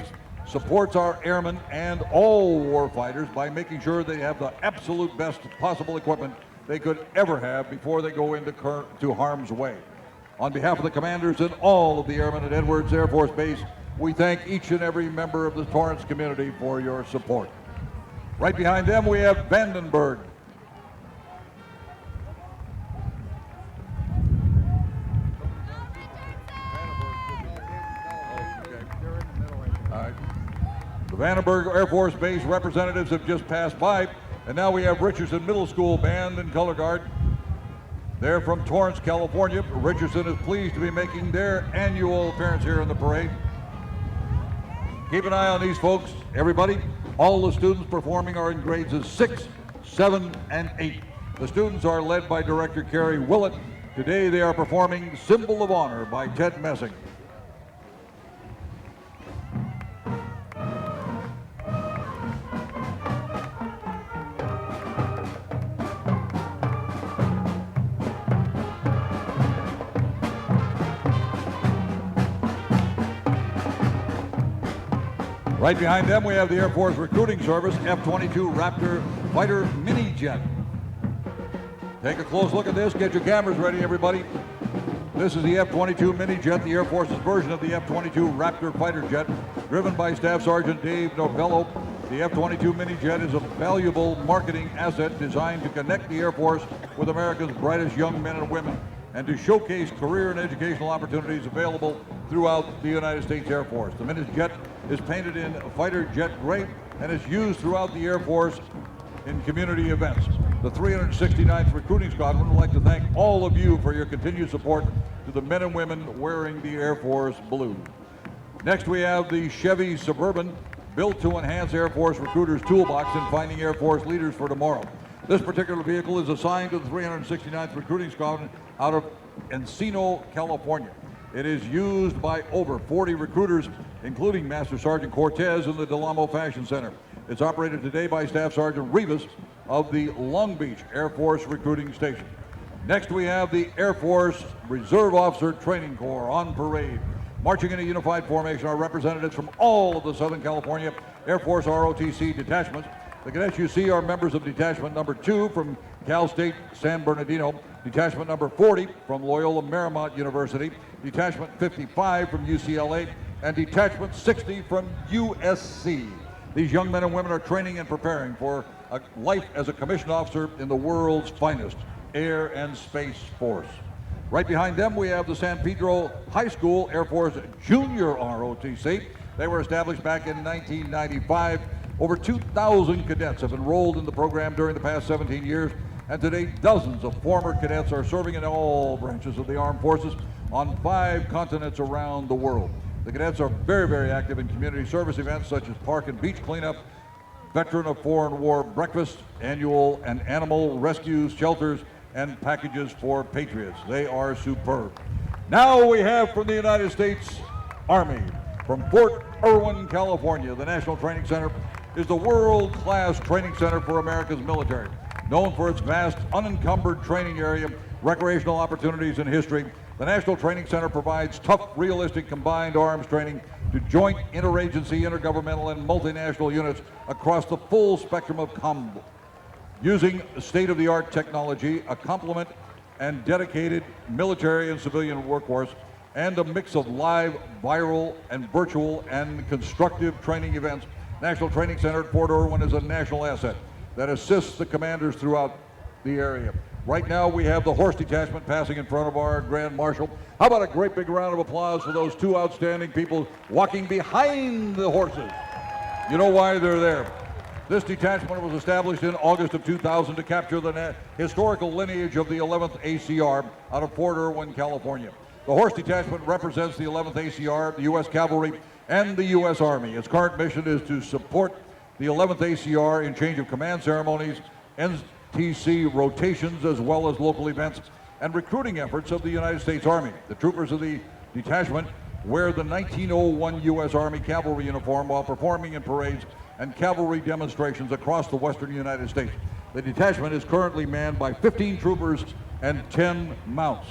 supports our airmen and all warfighters by making sure they have the absolute best possible equipment they could ever have before they go into harm's way. On behalf of the commanders and all of the airmen at Edwards Air Force Base, we thank each and every member of the Torrance community for your support. Right behind them, we have Vandenberg. The Vandenberg Air Force Base representatives have just passed by, and now we have Richardson Middle School Band and Color Guard. They're from Torrance, California. Richardson is pleased to be making their annual appearance here in the parade. Keep an eye on these folks, everybody. All the students performing are in grades of 6, 7, and 8. The students are led by Director Carrie Willett. Today they are performing Symbol of Honor by Ted Messing. Right behind them, we have the Air Force Recruiting Service F-22 Raptor Fighter Mini Jet. Take a close look at this. Get your cameras ready, everybody. This is the F-22 Mini Jet, the Air Force's version of the F-22 Raptor fighter jet, driven by Staff Sergeant Dave Novello. The F-22 Mini Jet is a valuable marketing asset designed to connect the Air Force with America's brightest young men and women, and to showcase career and educational opportunities available throughout the United States Air Force. The Mini Jet is painted in fighter jet gray and is used throughout the Air Force in community events. The 369th Recruiting Squadron would like to thank all of you for your continued support to the men and women wearing the Air Force blue. Next, we have the Chevy Suburban, built to enhance Air Force recruiters' toolbox in finding Air Force leaders for tomorrow. This particular vehicle is assigned to the 369th Recruiting Squadron out of Encino, California. It is used by over 40 recruiters, including Master Sergeant Cortez in the Del Amo Fashion Center. It's operated today by Staff Sergeant Rivas of the Long Beach Air Force Recruiting Station. Next, we have the Air Force Reserve Officer Training Corps on parade. Marching in a unified formation are representatives from all of the Southern California Air Force ROTC detachments. The cadets you see are members of Detachment Number 2 from Cal State San Bernardino, Detachment Number 40 from Loyola Marymount University, Detachment 55 from UCLA, and Detachment 60 from USC. These young men and women are training and preparing for a life as a commissioned officer in the world's finest air and space force. Right behind them, we have the San Pedro High School Air Force Junior ROTC. They were established back in 1995. Over 2,000 cadets have enrolled in the program during the past 17 years, and today dozens of former cadets are serving in all branches of the armed forces on 5 continents around the world. The cadets are very, very active in community service events such as park and beach cleanup, Veteran of Foreign War breakfast, annual and animal rescues, shelters, and packages for patriots. They are superb. Now we have from the United States Army, from Fort Irwin, California, the National Training Center is the world-class training center for America's military. Known for its vast, unencumbered training area, recreational opportunities, and history, the National Training Center provides tough, realistic combined arms training to joint, interagency, intergovernmental, and multinational units across the full spectrum of combat. Using state-of-the-art technology, a complement and dedicated military and civilian workforce, and a mix of live, viral, and virtual and constructive training events, National Training Center at Fort Irwin is a national asset that assists the commanders throughout the area. Right now we have the horse detachment passing in front of our Grand Marshal. How about a great big round of applause for those two outstanding people walking behind the horses? You know why they're there. This detachment was established in August of 2000 to capture the historical lineage of the 11th ACR out of Fort Irwin, California. The horse detachment represents the 11th ACR, the U.S. Cavalry, and the U.S. Army. Its current mission is to support the 11th ACR in change of command ceremonies, NTC rotations, as well as local events and recruiting efforts of the United States Army. The troopers of the detachment wear the 1901 U.S. Army cavalry uniform while performing in parades and cavalry demonstrations across the western United States. The detachment is currently manned by 15 troopers and 10 mounts.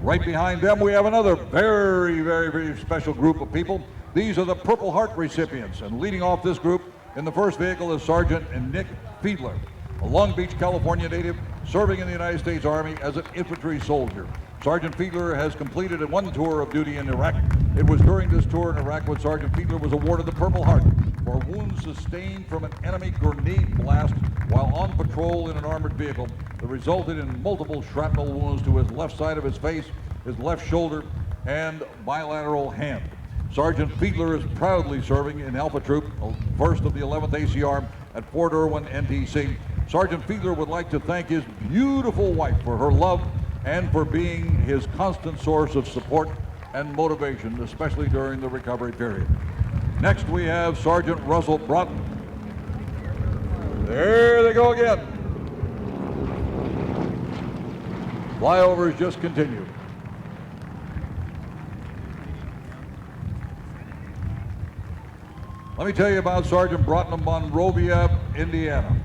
Right behind them, we have another very special group of people. These are the Purple Heart recipients, and leading off this group in the first vehicle is Sergeant Nick Fiedler, a Long Beach, California native serving in the United States Army as an infantry soldier. Sergeant Fiedler has completed one tour of duty in Iraq. It was during this tour in Iraq when Sergeant Fiedler was awarded the Purple Heart for wounds sustained from an enemy grenade blast while on patrol in an armored vehicle that resulted in multiple shrapnel wounds to his left side of his face, his left shoulder, and bilateral hand. Sergeant Fiedler is proudly serving in Alpha Troop, 1st of the 11th ACR at Fort Irwin, NTC. Sergeant Fiedler would like to thank his beautiful wife for her love and for being his constant source of support and motivation, especially during the recovery period. Next, we have Sergeant Russell Broughton. There they go again. Flyovers just continued. Let me tell you about Sergeant Broughton of Monrovia, Indiana.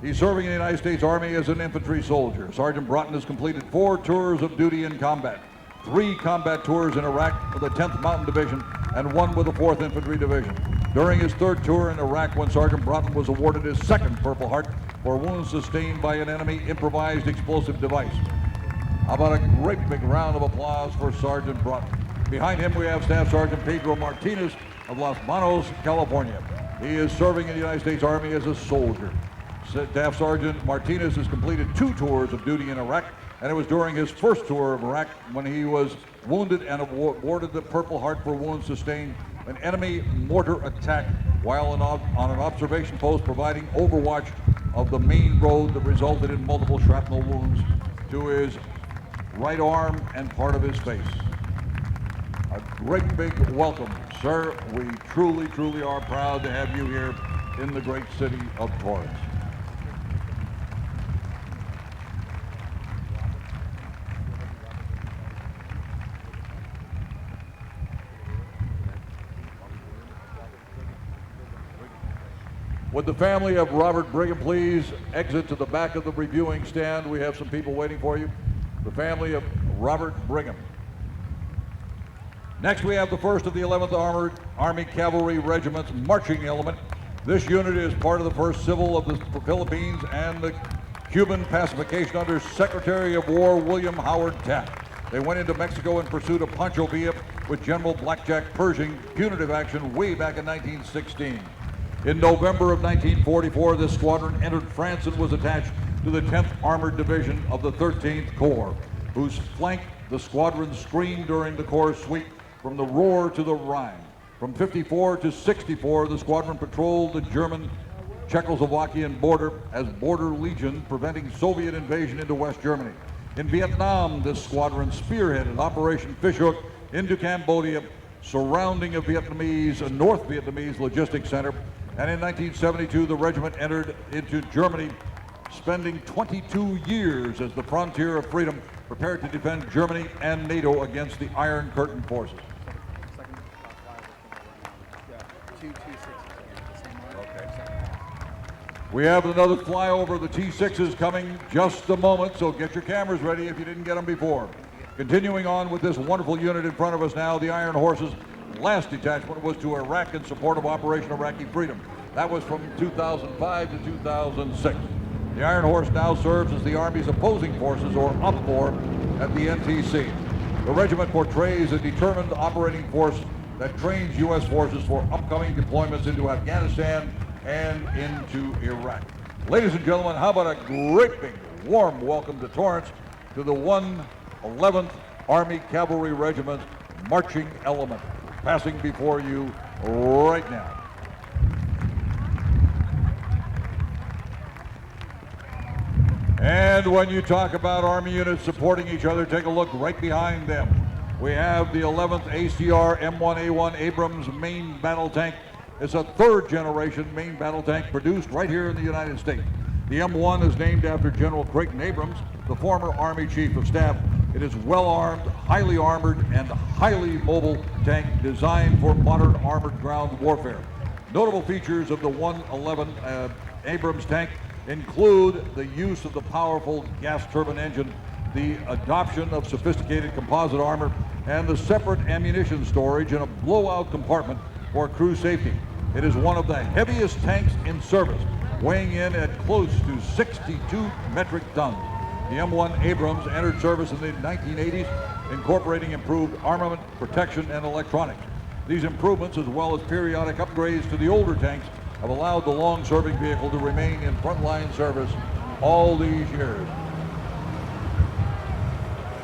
He's serving in the United States Army as an infantry soldier. Sergeant Broughton has completed 4 tours of duty in combat, 3 combat tours in Iraq with the 10th Mountain Division and 1 with the 4th Infantry Division. During his 3rd tour in Iraq, when Sergeant Broughton was awarded his 2nd Purple Heart for wounds sustained by an enemy improvised explosive device. How about a great big round of applause for Sergeant Broughton? Behind him we have Staff Sergeant Pedro Martinez of Los Banos, California. He is serving in the United States Army as a soldier. Staff Sergeant Martinez has completed 2 tours of duty in Iraq, and it was during his 1st tour of Iraq when he was wounded and awarded the Purple Heart for wounds sustained an enemy mortar attack while on an observation post providing overwatch of the main road that resulted in multiple shrapnel wounds to his right arm and part of his face. A great big welcome, sir. We truly are proud to have you here in the great city of Torrance. Would the family of Robert Brigham please exit to the back of the reviewing stand? We have some people waiting for you. The family of Robert Brigham. Next, we have the 1st of the 11th Armored Army Cavalry Regiment's marching element. This unit is part of the 1st Civil of the Philippines and the Cuban pacification under Secretary of War William Howard Taft. They went into Mexico in pursuit of Pancho Villa with General Blackjack Pershing punitive action way back in 1916. In November of 1944, this squadron entered France and was attached to the 10th Armored Division of the 13th Corps, whose flank the squadron screened during the Corps' sweep from the Ruhr to the Rhine. From 54 to 64, the squadron patrolled the German-Czechoslovakian border as Border Legion, preventing Soviet invasion into West Germany. In Vietnam, this squadron spearheaded Operation Fishhook into Cambodia, surrounding a North Vietnamese logistics center. And in 1972, the regiment entered into Germany, spending 22 years as the frontier of freedom, prepared to defend Germany and NATO against the Iron Curtain forces. We have another flyover of the T6s coming just a moment, so get your cameras ready if you didn't get them before. Continuing on with this wonderful unit in front of us now, the Iron Horses. Last detachment was to Iraq in support of Operation Iraqi Freedom. That was from 2005 to 2006. The Iron Horse now serves as the Army's opposing forces, or OPFOR, at the NTC. The regiment portrays a determined operating force that trains U.S. forces for upcoming deployments into Afghanistan and into Iraq. Ladies and gentlemen, how about a great big warm welcome to Torrance, to the 111th Army Cavalry Regiment's marching element, passing before you right now. And when you talk about Army units supporting each other, take a look right behind them. We have the 11th ACR M1A1 Abrams main battle tank. It's a third generation main battle tank produced right here in the United States. The M1 is named after General Creighton Abrams, the former Army Chief of Staff. It is well-armed, highly armored, and highly mobile tank designed for modern armored ground warfare. Notable features of the 111 Abrams tank include the use of the powerful gas turbine engine, the adoption of sophisticated composite armor, and the separate ammunition storage in a blowout compartment for crew safety. It is one of the heaviest tanks in service, weighing in at close to 62 metric tons. The M1 Abrams entered service in the 1980s, incorporating improved armament, protection, and electronics. These improvements, as well as periodic upgrades to the older tanks, have allowed the long-serving vehicle to remain in frontline service all these years.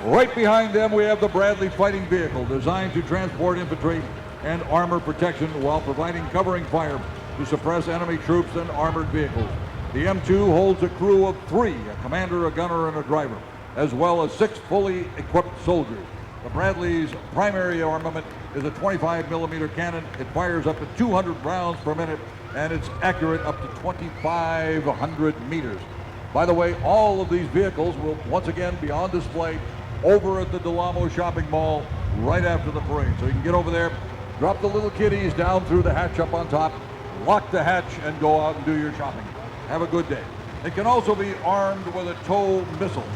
Right behind them, we have the Bradley fighting vehicle, designed to transport infantry and armor protection while providing covering fire to suppress enemy troops and armored vehicles. The M2 holds a crew of 3, a commander, a gunner, and a driver, as well as 6 fully equipped soldiers. The Bradley's primary armament is a 25mm cannon. It fires up to 200 rounds per minute, and it's accurate up to 2,500 meters. By the way, all of these vehicles will once again be on display over at the Del Amo Shopping Mall right after the parade. So you can get over there, drop the little kiddies down through the hatch up on top, lock the hatch, and go out and do your shopping. Have a good day. It can also be armed with a tow missile.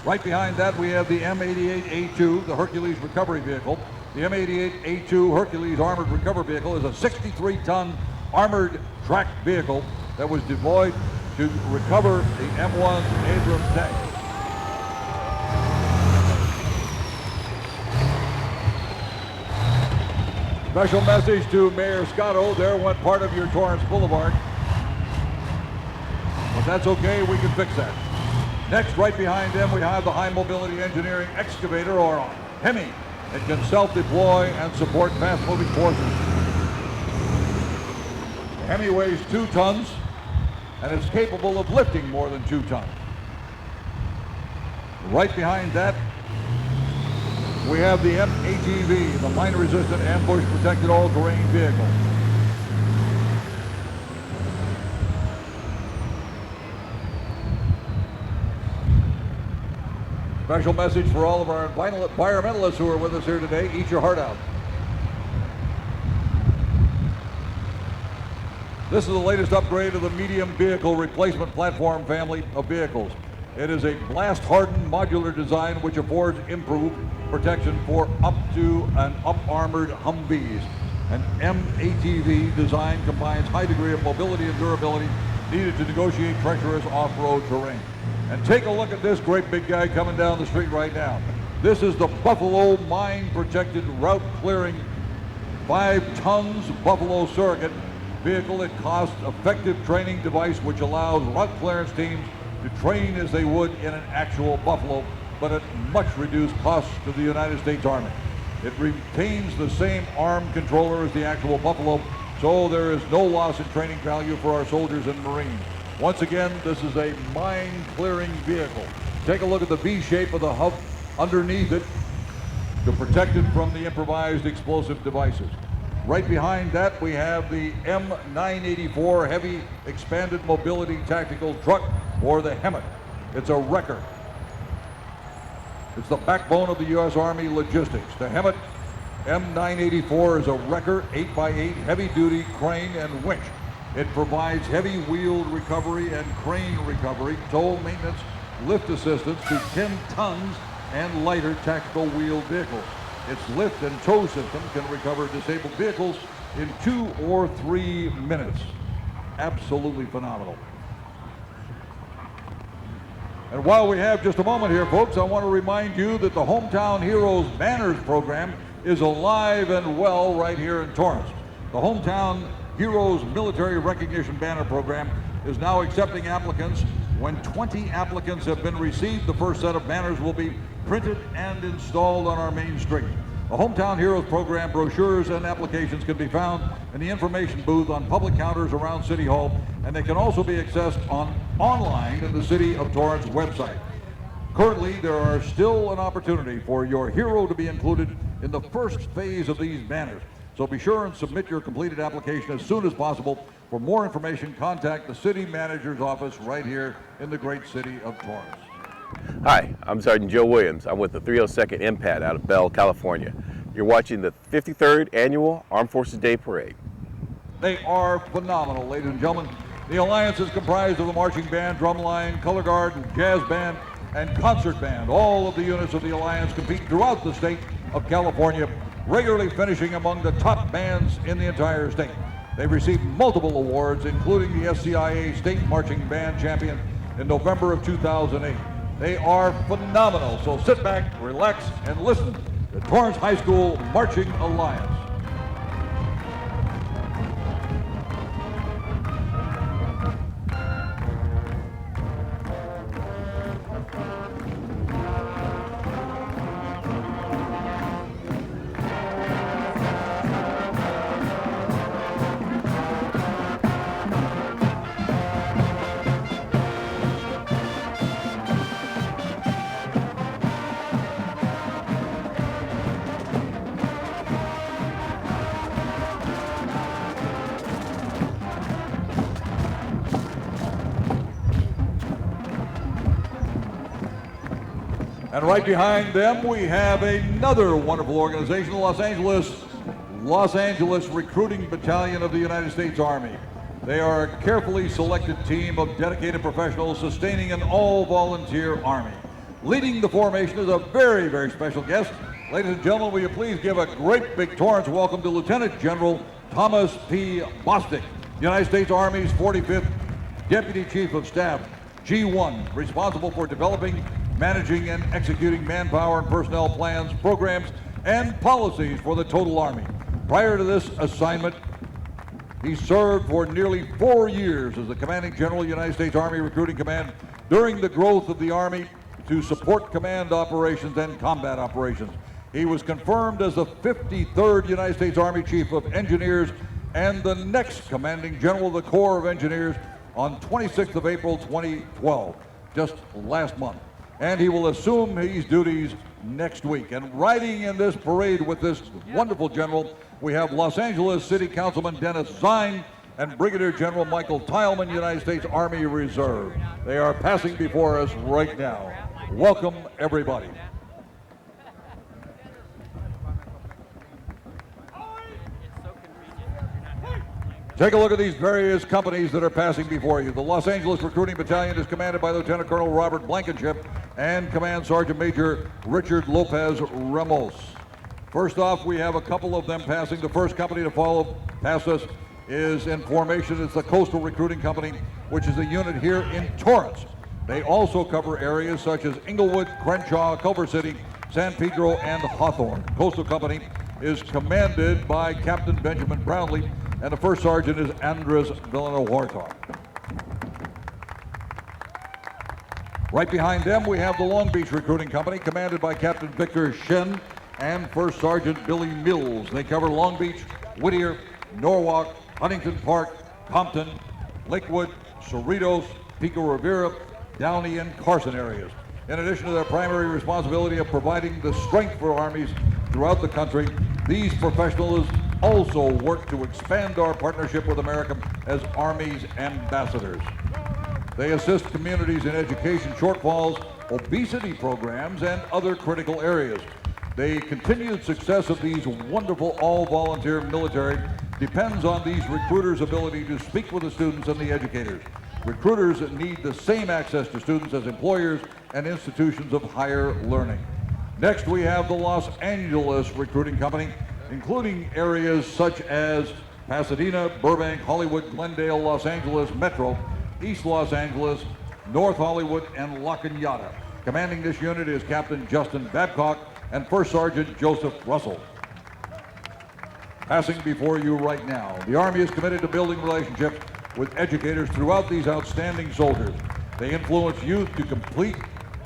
Right behind that, we have the M88A2, the Hercules recovery vehicle. The M88A2 Hercules armored recovery vehicle is a 63-ton armored tracked vehicle that was deployed to recover the M1 Abrams tank. Special message to Mayor Scotto. There went part of your Torrance Boulevard. But that's okay, we can fix that. Next, right behind them, we have the High Mobility Engineering Excavator, or HEMI. It can self-deploy and support fast-moving forces. The HEMI weighs 2 tons, and it's capable of lifting more than 2 tons. Right behind that, we have the MATV, the mine-resistant ambush-protected all-terrain vehicle. Special message for all of our environmentalists who are with us here today. Eat your heart out. This is the latest upgrade of the medium vehicle replacement platform family of vehicles. It is a blast-hardened modular design which affords improved protection for up to and up-armored Humvees. An MATV design combines high degree of mobility and durability needed to negotiate treacherous off-road terrain. And take a look at this great big guy coming down the street right now. This is the Buffalo mine-protected route-clearing 5 tons Buffalo surrogate vehicle. It cost-effective training device which allows route clearance teams to train as they would in an actual Buffalo, but at much reduced cost to the United States Army. It retains the same arm controller as the actual Buffalo, so there is no loss in training value for our soldiers and Marines. Once again, this is a mine-clearing vehicle. Take a look at the V shape of the hub underneath it to protect it from the improvised explosive devices. Right behind that, we have the M984 Heavy Expanded Mobility Tactical Truck, or the HEMT. It's a wrecker. It's the backbone of the U.S. Army logistics. The HEMT M984 is a wrecker, 8x8 heavy-duty crane and winch. It provides heavy wheeled recovery and crane recovery, tow maintenance, lift assistance to 10 tons and lighter tactical wheeled vehicles. Its lift and tow system can recover disabled vehicles in 2 or 3 minutes. Absolutely phenomenal. And while we have just a moment here, folks, I want to remind you that the Hometown Heroes Banners program is alive and well right here in Torrance. The Hometown Heroes Military Recognition Banner Program is now accepting applicants. When 20 applicants have been received, the first set of banners will be printed and installed on our main street. The Hometown Heroes program brochures and applications can be found in the information booth on public counters around City Hall, and they can also be accessed online in the City of Torrance website. Currently, there are still an opportunity for your hero to be included in the first phase of these banners. So be sure and submit your completed application as soon as possible. For more information, contact the City Manager's office right here in the great city of Torrance. Hi, I'm Sergeant Joe Williams. I'm with the 302nd MPAT out of Bell, California. You're watching the 53rd Annual Armed Forces Day Parade. They are phenomenal, ladies and gentlemen. The Alliance is comprised of the marching band, drumline, color guard, jazz band, and concert band. All of the units of the Alliance compete throughout the state of California, regularly finishing among the top bands in the entire state. They've received multiple awards, including the SCIA State Marching Band Champion in November of 2008. They are phenomenal, so sit back, relax, and listen to Torrance High School Marching Alliance. And right behind them, we have another wonderful organization, the Los Angeles Recruiting Battalion of the United States Army. They are a carefully selected team of dedicated professionals sustaining an all-volunteer army. Leading the formation is a very, very special guest. Ladies and gentlemen, will you please give a great big Torrance welcome to Lieutenant General Thomas P. Bostic, United States Army's 45th Deputy Chief of Staff, G1, responsible for developing, managing, and executing manpower and personnel plans, programs, and policies for the total Army. Prior to this assignment, he served for nearly 4 years as the Commanding General, United States Army Recruiting Command, during the growth of the Army to support command operations and combat operations. He was confirmed as the 53rd United States Army Chief of Engineers and the next Commanding General of the Corps of Engineers on 26th of April 2012, just last month. And he will assume these duties next week. And riding in this parade with this wonderful general, we have Los Angeles City Councilman Dennis Zine and Brigadier General Michael Tileman, United States Army Reserve. They are passing before us right now. Welcome, everybody. Take a look at these various companies that are passing before you. The Los Angeles Recruiting Battalion is commanded by Lieutenant Colonel Robert Blankenship and Command Sergeant Major Richard Lopez Ramos. First off, we have a couple of them passing. The first company to follow past us is in formation. It's the Coastal Recruiting Company, which is a unit here in Torrance. They also cover areas such as Inglewood, Crenshaw, Culver City, San Pedro, and Hawthorne. Coastal Company is commanded by Captain Benjamin Brownlee, and the first sergeant is Andres Villanueva. Right behind them, we have the Long Beach Recruiting Company, commanded by Captain Victor Shen and First Sergeant Billy Mills. They cover Long Beach, Whittier, Norwalk, Huntington Park, Compton, Lakewood, Cerritos, Pico Rivera, Downey, and Carson areas. In addition to their primary responsibility of providing the strength for armies throughout the country, these professionals also work to expand our partnership with America as Army's ambassadors. They assist communities in education shortfalls, obesity programs, and other critical areas. The continued success of these wonderful all-volunteer military depends on these recruiters' ability to speak with the students and the educators. Recruiters need the same access to students as employers and institutions of higher learning. Next, we have the Los Angeles Recruiting Company, including areas such as Pasadena, Burbank, Hollywood, Glendale, Los Angeles Metro, East Los Angeles, North Hollywood, and La Cañada. Commanding this unit is Captain Justin Babcock and First Sergeant Joseph Russell. Passing before you right now, the Army is committed to building relationships with educators throughout these outstanding soldiers. They influence youth to complete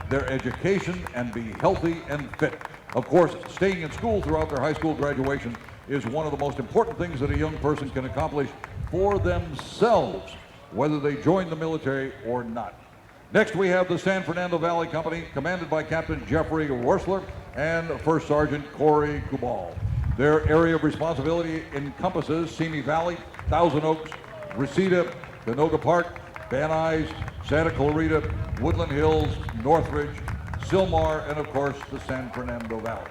their education and be healthy and fit. Of course, staying in school throughout their high school graduation is one of the most important things that a young person can accomplish for themselves, whether they join the military or not. Next, we have the San Fernando Valley Company, commanded by Captain Jeffrey Worsler and First Sergeant Corey Kubal. Their area of responsibility encompasses Simi Valley, Thousand Oaks, Reseda, Canoga Park, Van Nuys, Santa Clarita, Woodland Hills, Northridge, Sylmar, and of course, the San Fernando Valley.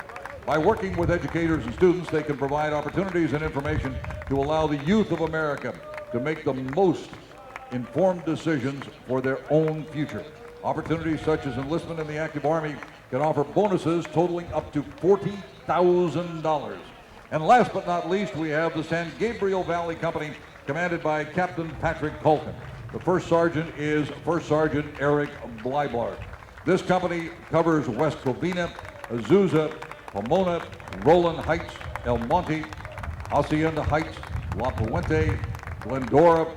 By working with educators and students, they can provide opportunities and information to allow the youth of America to make the most informed decisions for their own future. Opportunities such as enlistment in the active Army can offer bonuses totaling up to $40,000. And last but not least, we have the San Gabriel Valley Company, commanded by Captain Patrick Colton. The first sergeant is First Sergeant Eric Blyblar. This company covers West Covina, Azusa, Pomona, Roland Heights, El Monte, Hacienda Heights, La Puente, Glendora,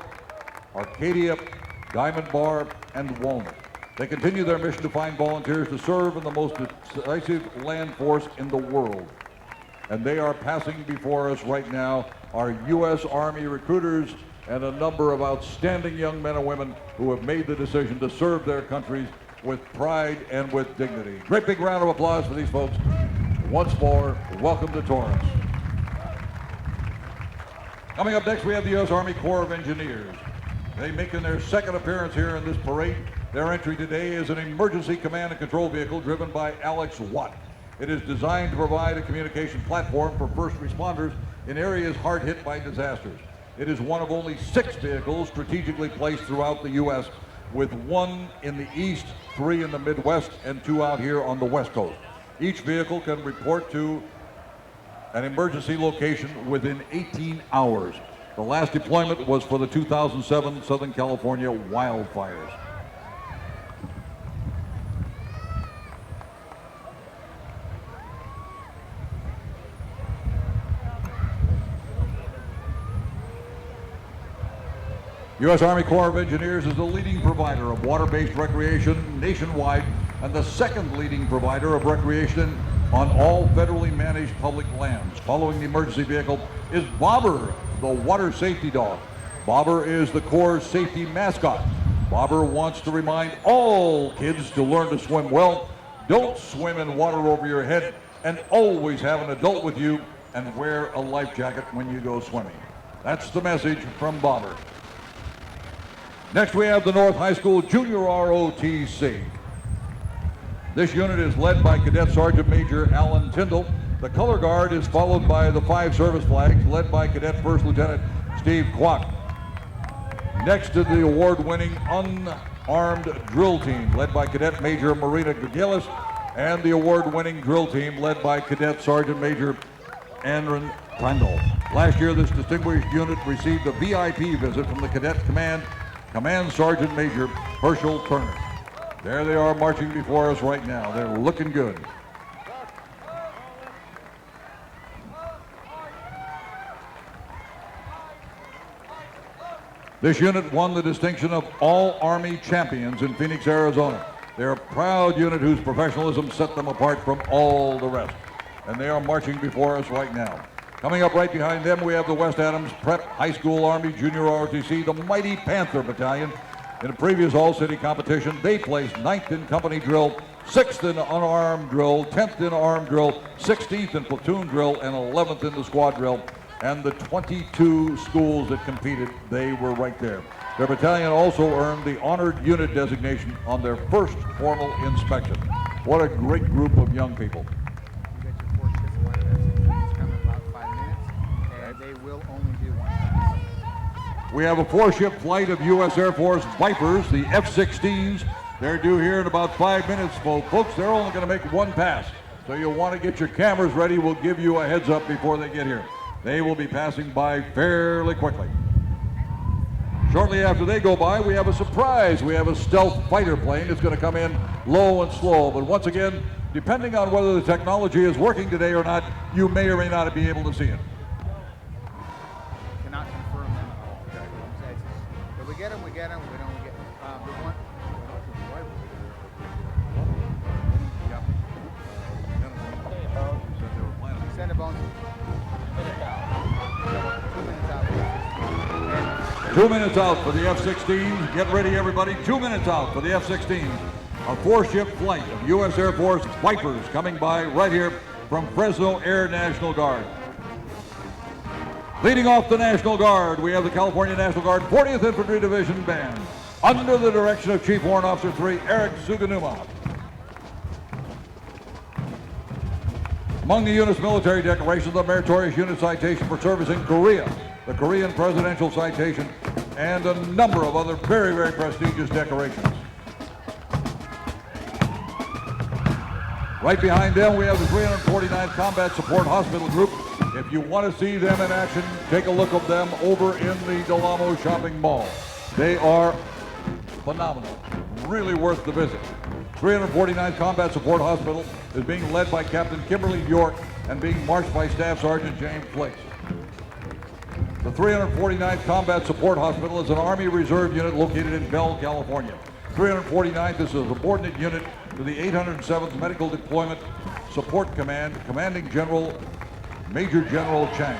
Arcadia, Diamond Bar, and Walnut. They continue their mission to find volunteers to serve in the most decisive land force in the world. And they are passing before us right now our U.S. Army recruiters and a number of outstanding young men and women who have made the decision to serve their countries with pride and with dignity. Great big round of applause for these folks. Once more, welcome to Torrance. Coming up next, we have the U.S. Army Corps of Engineers. They making their second appearance here in this parade. Their entry today is an emergency command and control vehicle driven by Alex Watt. It is designed to provide a communication platform for first responders in areas hard hit by disasters. It is one of only 6 vehicles strategically placed throughout the U.S., with 1 in the east, 3 in the Midwest, and 2 out here on the West Coast. Each vehicle can report to an emergency location within 18 hours. The last deployment was for the 2007 Southern California wildfires. U.S. Army Corps of Engineers is the leading provider of water-based recreation nationwide and the second leading provider of recreation on all federally managed public lands. Following the emergency vehicle is Bobber, the water safety dog. Bobber is the Corps' safety mascot. Bobber wants to remind all kids to learn to swim well, don't swim in water over your head, and always have an adult with you and wear a life jacket when you go swimming. That's the message from Bobber. Next, we have the North High School Junior ROTC. This unit is led by Cadet Sergeant Major Alan Tyndall. The color guard is followed by the 5 service flags, led by Cadet First Lieutenant Steve Kwok. Next to the award-winning unarmed drill team, led by Cadet Major Marina Gurgelis, and the award-winning drill team, led by Cadet Sergeant Major Andron Trandall. Last year, this distinguished unit received a VIP visit from the Cadet Command Sergeant Major Herschel Turner. There they are marching before us right now. They're looking good. This unit won the distinction of All Army Champions in Phoenix, Arizona. They're a proud unit whose professionalism set them apart from all the rest. And they are marching before us right now. Coming up right behind them, we have the West Adams Prep High School Army Junior ROTC, the Mighty Panther Battalion. In a previous all-city competition, they placed 9th in company drill, 6th in unarmed drill, 10th in armed drill, 16th in platoon drill, and 11th in the squad drill. And the 22 schools that competed, they were right there. Their battalion also earned the honored unit designation on their first formal inspection. What a great group of young people. We have a 4-ship flight of U.S. Air Force Vipers, the F-16s. They're due here in about 5 minutes, folks. They're only going to make 1 pass. So you'll want to get your cameras ready. We'll give you a heads up before they get here. They will be passing by fairly quickly. Shortly after they go by, we have a surprise. We have a stealth fighter plane that's going to come in low and slow. But once again, depending on whether the technology is working today or not, you may or may not be able to see it. Cannot confirm that. get them, we get them. We don't get the one. Center bones. 2 minutes out for the F-16. Get ready, everybody. 2 minutes out for the F-16. A 4-ship flight of U.S. Air Force Vipers coming by right here from Fresno Air National Guard. Leading off the National Guard, we have the California National Guard 40th Infantry Division Band under the direction of Chief Warrant Officer 3, Eric Suganuma. Among the unit's military decorations, the Meritorious Unit Citation for Service in Korea, the Korean Presidential Citation, and a number of other very, very prestigious decorations. Right behind them, we have the 349th Combat Support Hospital Group. If you want to see them in action, take a look at them over in the Del Amo Shopping Mall. They are phenomenal, really worth the visit. 349th Combat Support Hospital is being led by Captain Kimberly York and being marched by Staff Sergeant James Flakes. The 349th Combat Support Hospital is an Army Reserve unit located in Bell, California. 349th is a subordinate unit to the 807th Medical Deployment Support Command, Commanding General Major General Chang.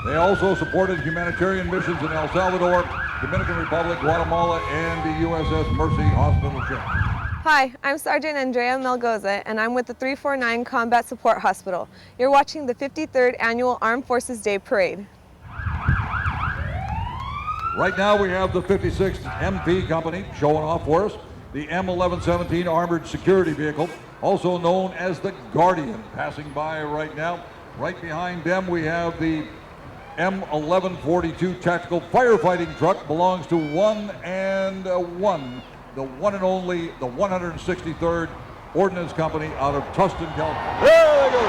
They also supported humanitarian missions in El Salvador, Dominican Republic, Guatemala, and the USS Mercy Hospital ship. Hi, I'm Sergeant Andrea Melgoza, and I'm with the 349 Combat Support Hospital. You're watching the 53rd Annual Armed Forces Day Parade. Right now we have the 56th MP Company showing off for us the M1117 Armored Security Vehicle, also known as the Guardian, passing by right now. Right behind them we have the M1142 Tactical Firefighting Truck, belongs to one and only, the 163rd Ordnance Company out of Tustin, California. There they go!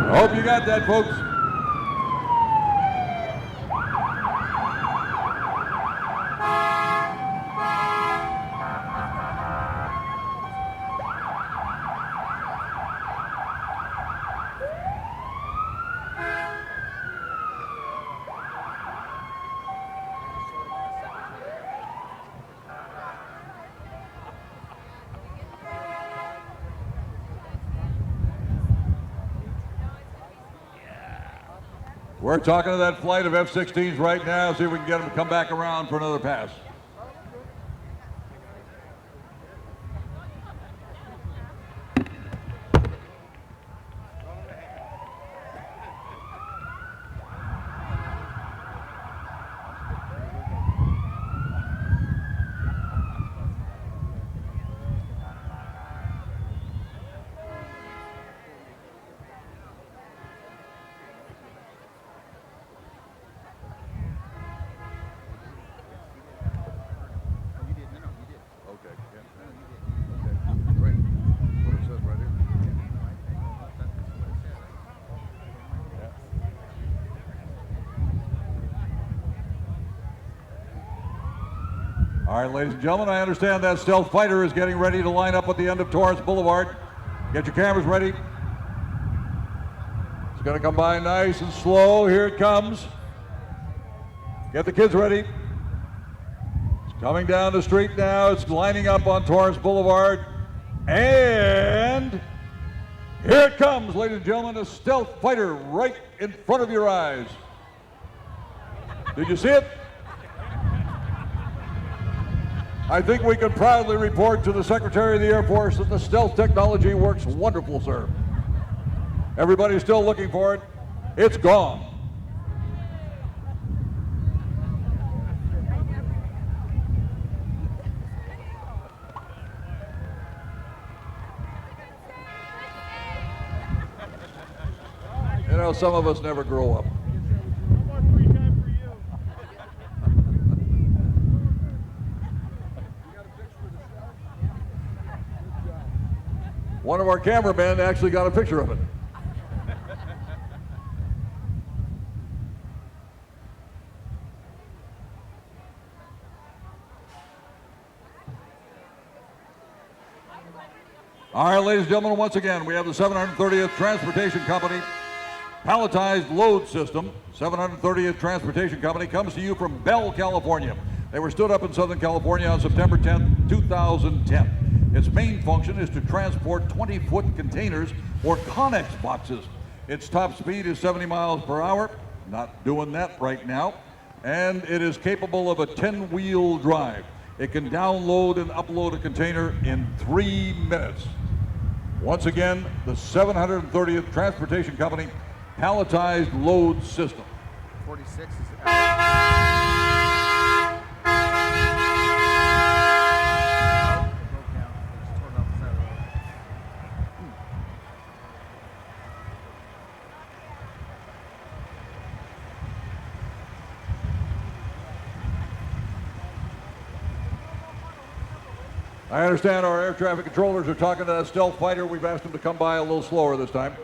I hope you got that, folks. We're talking to that flight of F-16s right now, see if we can get them to come back around for another pass. All right, ladies and gentlemen, I understand that stealth fighter is getting ready to line up at the end of Torrance Boulevard. Get your cameras ready. It's going to come by nice and slow. Here it comes. Get the kids ready. It's coming down the street now. It's lining up on Torrance Boulevard. And here it comes, ladies and gentlemen, a stealth fighter right in front of your eyes. Did you see it? I think we can proudly report to the Secretary of the Air Force that the stealth technology works wonderful, sir. Everybody's still looking for it. It's gone. You know, some of us never grow up. One of our cameramen actually got a picture of it. All right, ladies and gentlemen, once again, we have the 730th Transportation Company palletized load system. 730th Transportation Company comes to you from Bell, California. They were stood up in Southern California on September 10, 2010. Its main function is to transport 20-foot containers or Connex boxes. Its top speed is 70 miles per hour. Not doing that right now. And it is capable of a 10-wheel drive. It can download and upload a container in 3 minutes. Once again, the 730th Transportation Company palletized load system. 46 is I understand our air traffic controllers are talking to that stealth fighter. We've asked them to come by a little slower this time.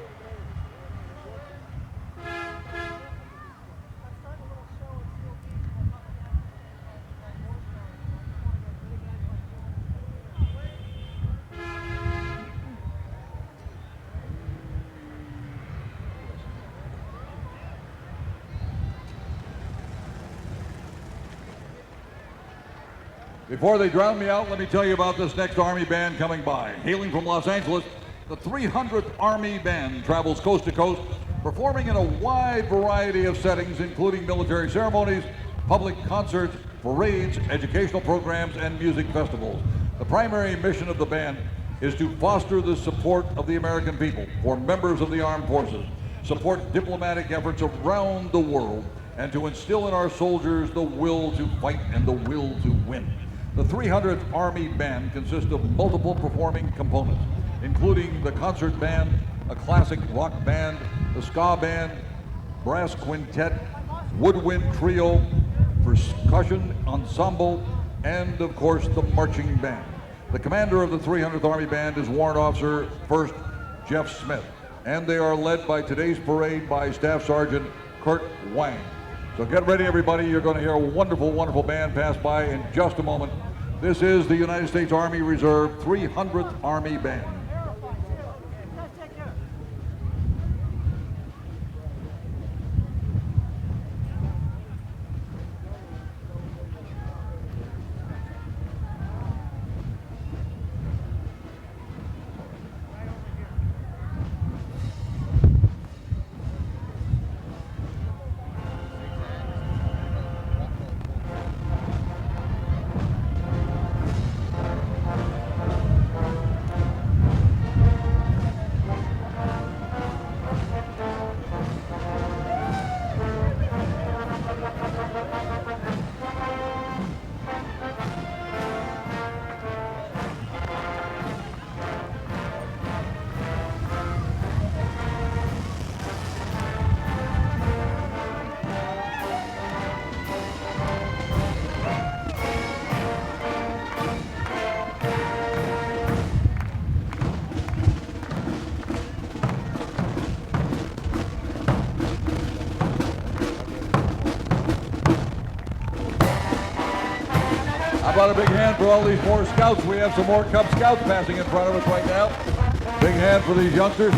Before they drown me out, let me tell you about this next Army band coming by. Hailing from Los Angeles, the 300th Army Band travels coast to coast, performing in a wide variety of settings, including military ceremonies, public concerts, parades, educational programs, and music festivals. The primary mission of the band is to foster the support of the American people for members of the armed forces, support diplomatic efforts around the world, and to instill in our soldiers the will to fight and the will to win. The 300th Army Band consists of multiple performing components, including the concert band, a classic rock band, the ska band, brass quintet, woodwind trio, percussion ensemble, and of course the marching band. The commander of the 300th Army Band is Warrant Officer First Jeff Smith, and they are led by today's parade by Staff Sergeant Kurt Wang. So get ready, everybody. You're going to hear a wonderful, wonderful band pass by in just a moment. This is the United States Army Reserve 300th Army Band. How about a big hand for all these more scouts? We have some more Cub Scouts passing in front of us right now. Big hand for these youngsters.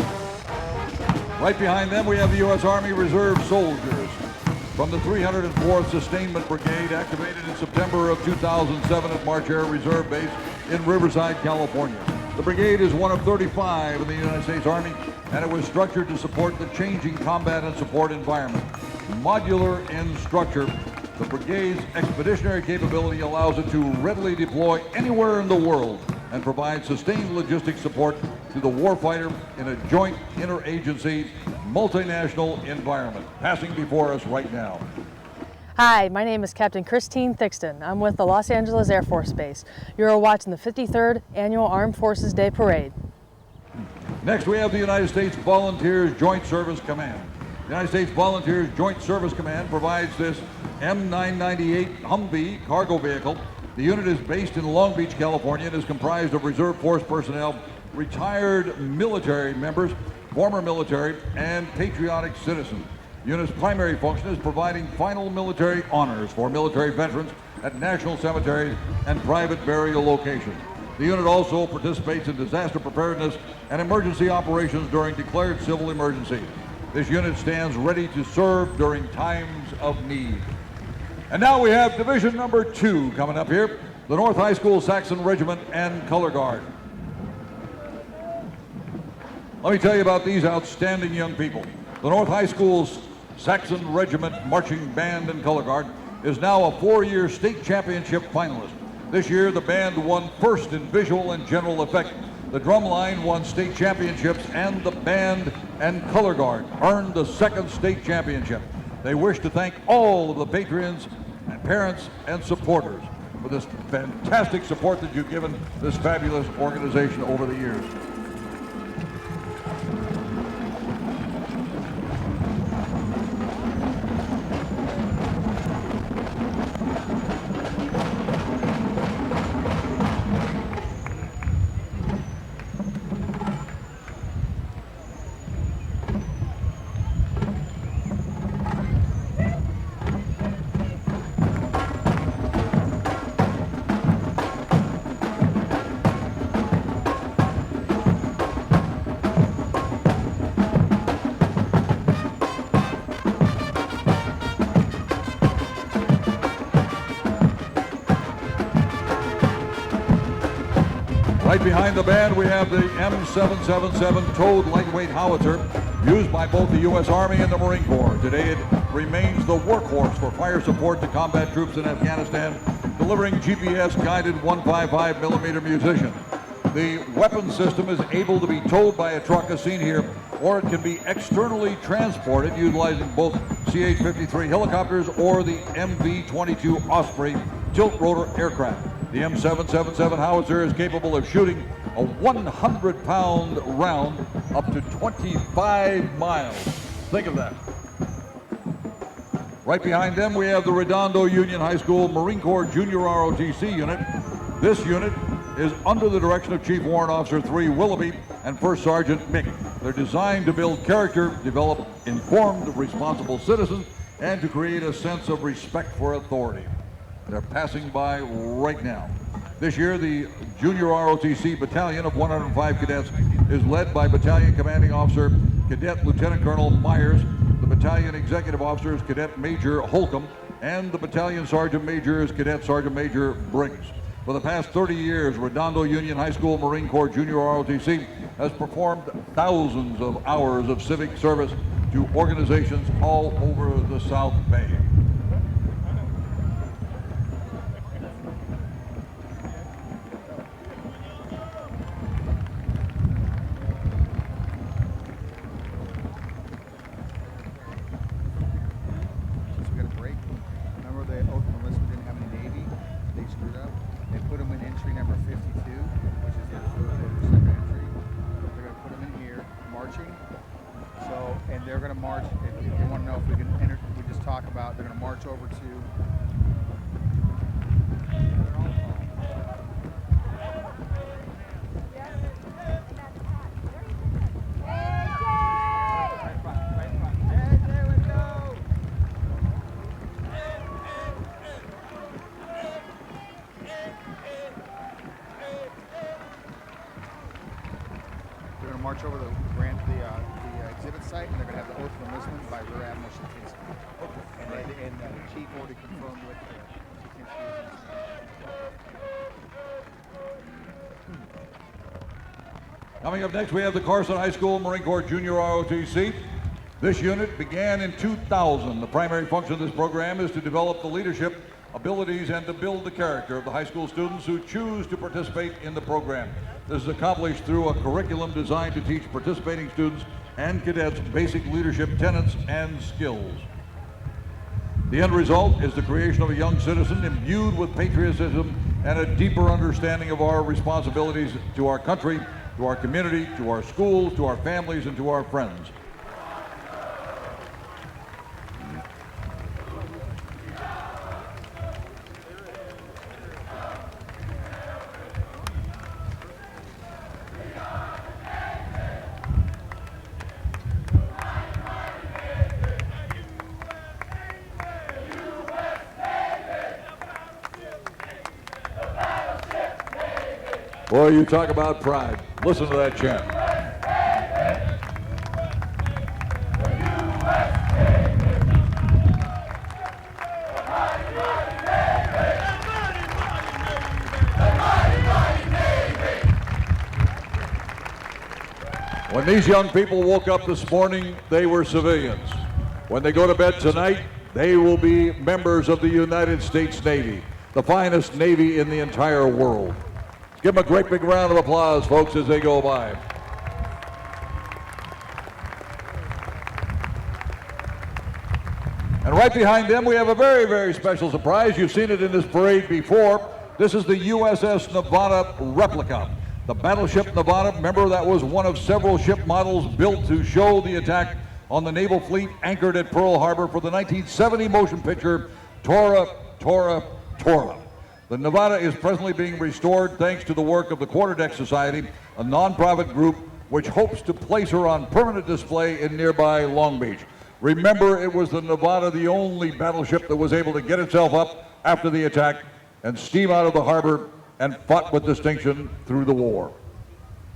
Right behind them, we have the U.S. Army Reserve soldiers from the 304th Sustainment Brigade, activated in September of 2007 at March Air Reserve Base in Riverside, California. The brigade is one of 35 in the United States Army, and it was structured to support the changing combat and support environment. Modular in structure, the brigade's expeditionary capability allows it to readily deploy anywhere in the world and provide sustained logistic support to the warfighter in a joint interagency, multinational environment. Passing before us right now. Hi, my name is Captain Christine Thixton. I'm with the Los Angeles Air Force Base. You're watching the 53rd Annual Armed Forces Day Parade. Next, we have the United States Volunteers Joint Service Command. The United States Volunteers Joint Service Command provides this M998 Humvee cargo vehicle. The unit is based in Long Beach, California, and is comprised of reserve force personnel, retired military members, former military, and patriotic citizens. The unit's primary function is providing final military honors for military veterans at national cemeteries and private burial locations. The The unit also participates in disaster preparedness and emergency operations during declared civil emergencies. This unit stands ready to serve during times of need. And now we have Division number 2 coming up here, the North High School Saxon Regiment and Color Guard. Let me tell you about these outstanding young people. The North High School's Saxon Regiment Marching Band and Color Guard is now a 4-year state championship finalist. This year, the band won first in visual and general effect. The drum line won state championships, and the band and color guard earned the second state championship. They wish to thank all of the patrons and parents and supporters for this fantastic support that you've given this fabulous organization over the years. Right behind the band, we have the M777 towed lightweight howitzer used by both the U.S. Army and the Marine Corps. Today, it remains the workhorse for fire support to combat troops in Afghanistan, delivering GPS-guided 155 millimeter munition. The weapon system is able to be towed by a truck as seen here, or it can be externally transported utilizing both CH-53 helicopters or the MV-22 Osprey tilt-rotor aircraft. The M777 howitzer is capable of shooting a 100-pound round up to 25 miles. Think of that. Right behind them, we have the Redondo Union High School Marine Corps Junior ROTC unit. This unit is under the direction of Chief Warrant Officer 3 Willoughby and First Sergeant Mick. They're designed to build character, develop informed, responsible citizens, and to create a sense of respect for authority. They're passing by right now. This year, the Junior ROTC Battalion of 105 cadets is led by Battalion Commanding Officer Cadet Lieutenant Colonel Myers, the Battalion Executive Officer is Cadet Major Holcomb, and the Battalion Sergeant Major is Cadet Sergeant Major Briggs. For the past 30 years, Redondo Union High School Marine Corps Junior ROTC has performed thousands of hours of civic service to organizations all over the South Bay. March over the exhibit site, and they're going to have the oath of enlistment by Rear Admiral Shatinsky. And the chief already confirmed with Coming up next, we have the Carson High School Marine Corps Junior ROTC. This unit began in 2000. The primary function of this program is to develop the leadership abilities and to build the character of the high school students who choose to participate in the program. This is accomplished through a curriculum designed to teach participating students and cadets basic leadership tenets and skills. The end result is the creation of a young citizen imbued with patriotism and a deeper understanding of our responsibilities to our country, to our community, to our schools, to our families, and to our friends. Boy, you talk about pride. Listen to that chant. When these young people woke up this morning, they were civilians. When they go to bed tonight, they will be members of the United States Navy, the finest Navy in the entire world. Give them a great big round of applause, folks, as they go by. And right behind them, we have a very, very special surprise. You've seen it in this parade before. This is the USS Nevada replica. The battleship Nevada, remember, that was one of several ship models built to show the attack on the naval fleet anchored at Pearl Harbor for the 1970 motion picture Tora, Tora, Tora. The Nevada is presently being restored thanks to the work of the Quarterdeck Society, a nonprofit group which hopes to place her on permanent display in nearby Long Beach. Remember, it was the Nevada, the only battleship that was able to get itself up after the attack and steam out of the harbor and fought with distinction through the war.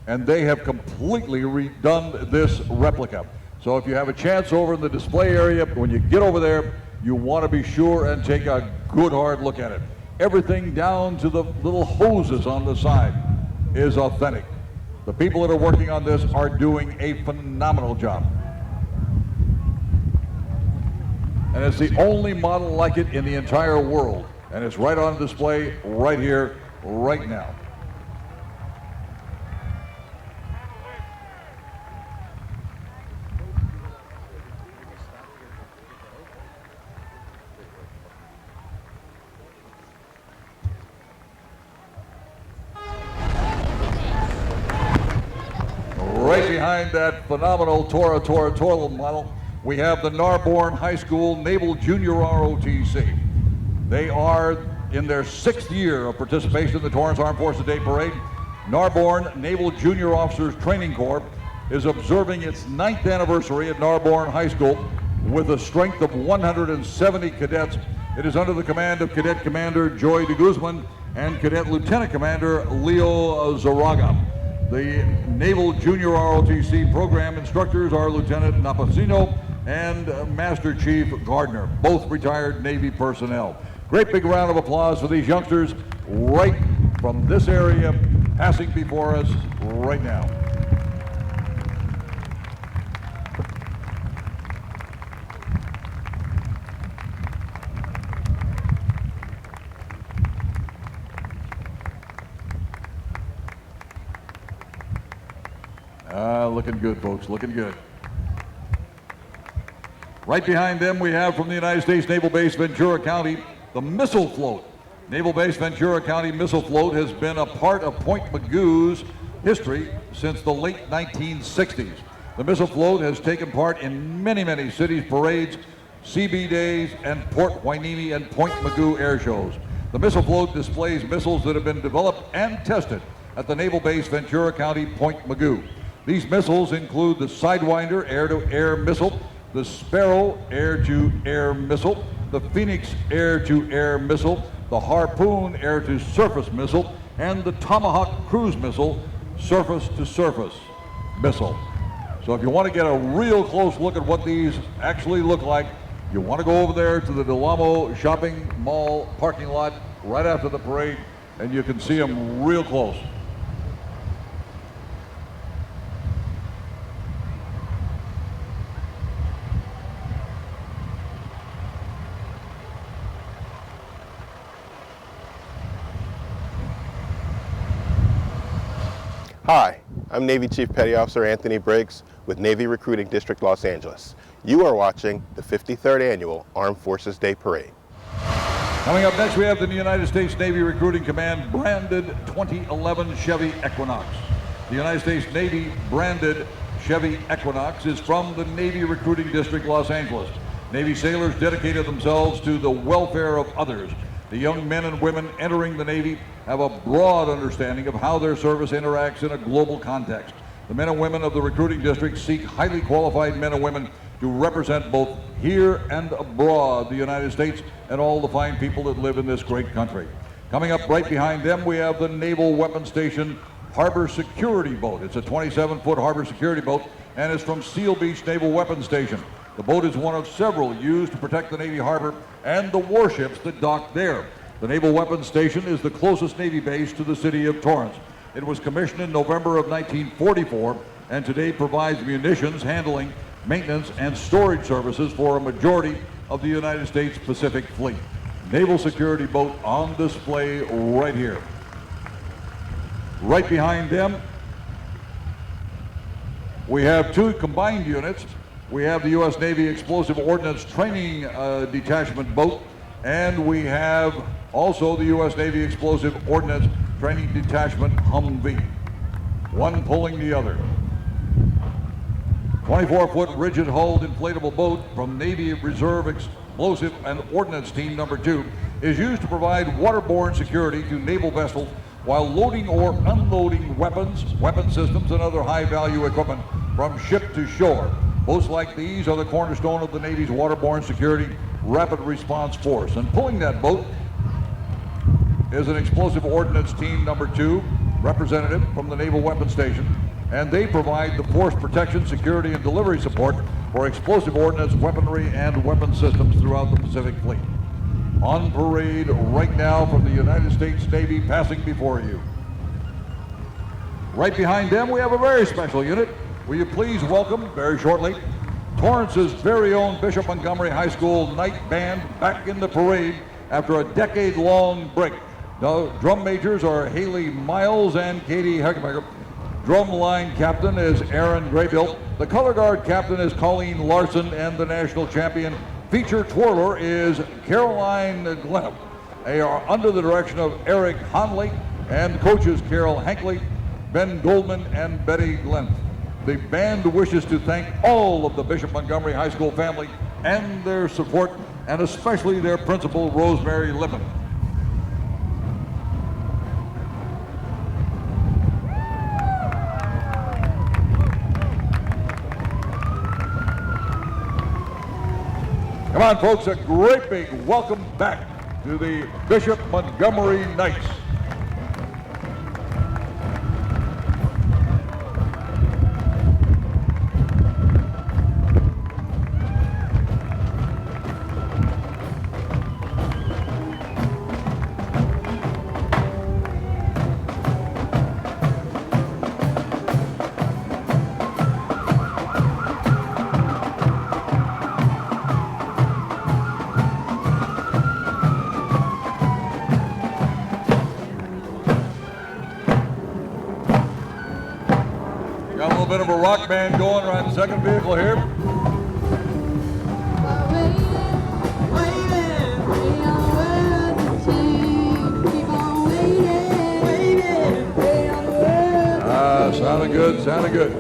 And they have completely redone this replica. So if you have a chance over in the display area, when you get over there, you want to be sure and take a good hard look at it. Everything down to the little hoses on the side is authentic. The people that are working on this are doing a phenomenal job. And it's the only model like it in the entire world. And it's right on display right here, right now. Right behind that phenomenal Tora, Tora, Tora model, we have the Narbonne High School Naval Junior ROTC. They are in their 6th year of participation in the Torrance Armed Forces Day Parade. Narbonne Naval Junior Officers Training Corps is observing its 9th anniversary at Narbonne High School with a strength of 170 cadets. It is under the command of Cadet Commander Joy de Guzman and Cadet Lieutenant Commander Leo Zaraga. The Naval Junior ROTC program instructors are Lieutenant Napacino and Master Chief Gardner, both retired Navy personnel. Great big round of applause for these youngsters right from this area, passing before us right now. Looking good, folks, looking good. Right behind them, we have from the United States Naval Base Ventura County, the missile float. Naval Base Ventura County Missile Float has been a part of Point Magoo's history since the late 1960s. The missile float has taken part in many, many cities' parades, CB days, and Port Hueneme and Point Magoo air shows. The missile float displays missiles that have been developed and tested at the Naval Base Ventura County Point Magoo. These missiles include the Sidewinder air-to-air missile, the Sparrow air-to-air missile, the Phoenix air-to-air missile, the Harpoon air-to-surface missile, and the Tomahawk cruise missile surface-to-surface missile. So if you want to get a real close look at what these actually look like, you want to go over there to the Del Amo Shopping Mall parking lot right after the parade, and you can see them real close. Hi, I'm Navy Chief Petty Officer Anthony Briggs with Navy Recruiting District Los Angeles. You are watching the 53rd Annual Armed Forces Day Parade. Coming up next, we have the United States Navy Recruiting Command branded 2011 Chevy Equinox. The United States Navy branded Chevy Equinox is from the Navy Recruiting District Los Angeles. Navy sailors dedicated themselves to the welfare of others. The young men and women entering the Navy have a broad understanding of how their service interacts in a global context. The men and women of the recruiting district seek highly qualified men and women to represent both here and abroad the United States and all the fine people that live in this great country. Coming up right behind them, we have the Naval Weapons Station Harbor Security Boat. It's a 27-foot harbor security boat, and it's from Seal Beach Naval Weapons Station. The boat is one of several used to protect the Navy harbor and the warships that dock there. The Naval Weapons Station is the closest Navy base to the city of Torrance. It was commissioned in November of 1944 and today provides munitions, handling, maintenance, and storage services for a majority of the United States Pacific Fleet. Naval security boat on display right here. Right behind them, we have two combined units. We have the U.S. Navy Explosive Ordnance Training Detachment boat, and we have also the U.S. Navy Explosive Ordnance Training Detachment Humvee. One pulling the other. 24-foot rigid-hulled inflatable boat from Navy Reserve Explosive and Ordnance Team Number 2 is used to provide waterborne security to naval vessels while loading or unloading weapons, weapon systems, and other high-value equipment from ship to shore. Boats like these are the cornerstone of the Navy's waterborne security rapid response force. And pulling that boat is an Explosive Ordnance Team Number 2 representative from the Naval Weapons Station, and they provide the force protection, security, and delivery support for explosive ordnance, weaponry, and weapon systems throughout the Pacific Fleet. On parade right now from the United States Navy, passing before you. Right behind them, we have a very special unit. Will you please welcome, very shortly, Torrance's very own Bishop Montgomery High School Night Band back in the parade after a decade-long break. The drum majors are Haley Miles and Katie Heckenberger. Drum line captain is Aaron Graybill. The color guard captain is Colleen Larson, and the national champion feature twirler is Caroline Glenn. They are under the direction of Eric Honley and coaches Carol Hankley, Ben Goldman, and Betty Glenn. The band wishes to thank all of the Bishop Montgomery High School family and their support, and especially their principal, Rosemary Lippin. Come on, folks, a great big welcome back to the Bishop Montgomery Knights. Bit of a rock band going around the second vehicle here. Sounding good, sounding good.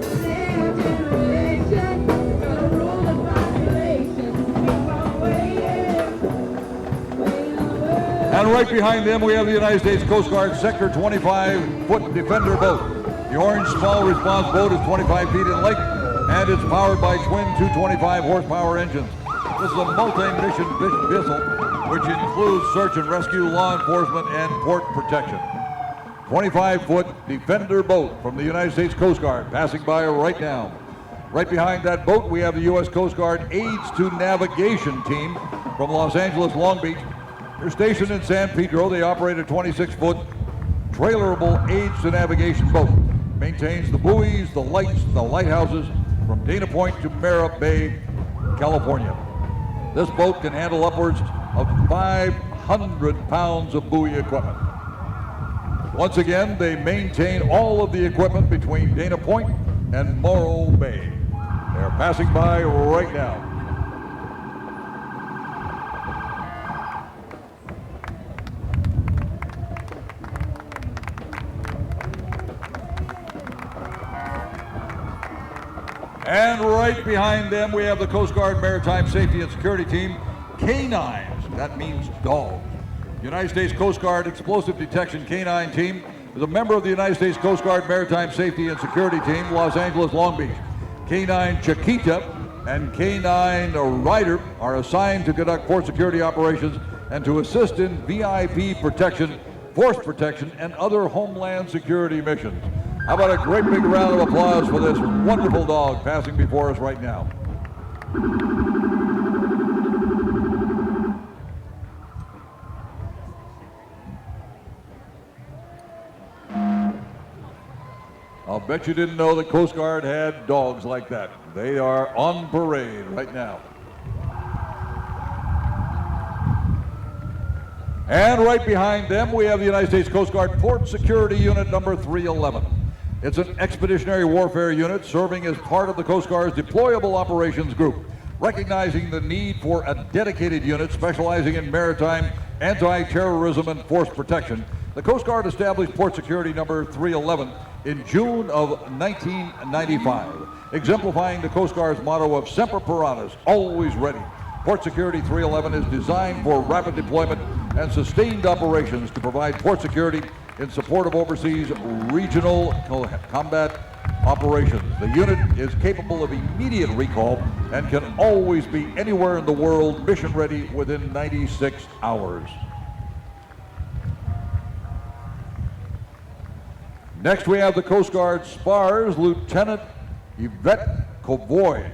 And right behind them we have the United States Coast Guard Sector 25-foot Defender boat. The orange small response boat is 25 feet in length, and it's powered by twin 225 horsepower engines. This is a multi-mission vessel, which includes search and rescue, law enforcement, and port protection. 25-foot Defender boat from the United States Coast Guard, passing by right now. Right behind that boat, we have the U.S. Coast Guard Aids to Navigation team from Los Angeles, Long Beach. They're stationed in San Pedro. They operate a 26-foot trailerable Aids to Navigation boat. Maintains the buoys, the lights, the lighthouses from Dana Point to Mara Bay, California. This boat can handle upwards of 500 pounds of buoy equipment. Once again, they maintain all of the equipment between Dana Point and Morro Bay. They're passing by right now. And right behind them, we have the Coast Guard Maritime Safety and Security Team, K9s. That means dogs. United States Coast Guard Explosive Detection K9 Team is a member of the United States Coast Guard Maritime Safety and Security Team, Los Angeles, Long Beach. K9 Chiquita and K9 Ryder are assigned to conduct port security operations and to assist in VIP protection force protection, and other homeland security missions. How about a great big round of applause for this wonderful dog passing before us right now. I'll bet you didn't know the Coast Guard had dogs like that. They are on parade right now. And right behind them, we have the United States Coast Guard Port Security Unit number 311. It's an expeditionary warfare unit serving as part of the Coast Guard's deployable operations group, recognizing the need for a dedicated unit specializing in maritime anti-terrorism and force protection. The Coast Guard established Port Security number 311 in June of 1995, exemplifying the Coast Guard's motto of Semper Paratus, always ready. Port Security 311 is designed for rapid deployment and sustained operations to provide port security in support of overseas regional combat operations. The unit is capable of immediate recall and can always be anywhere in the world mission ready within 96 hours. Next, we have the Coast Guard Spars Lieutenant Yvette Kovoy.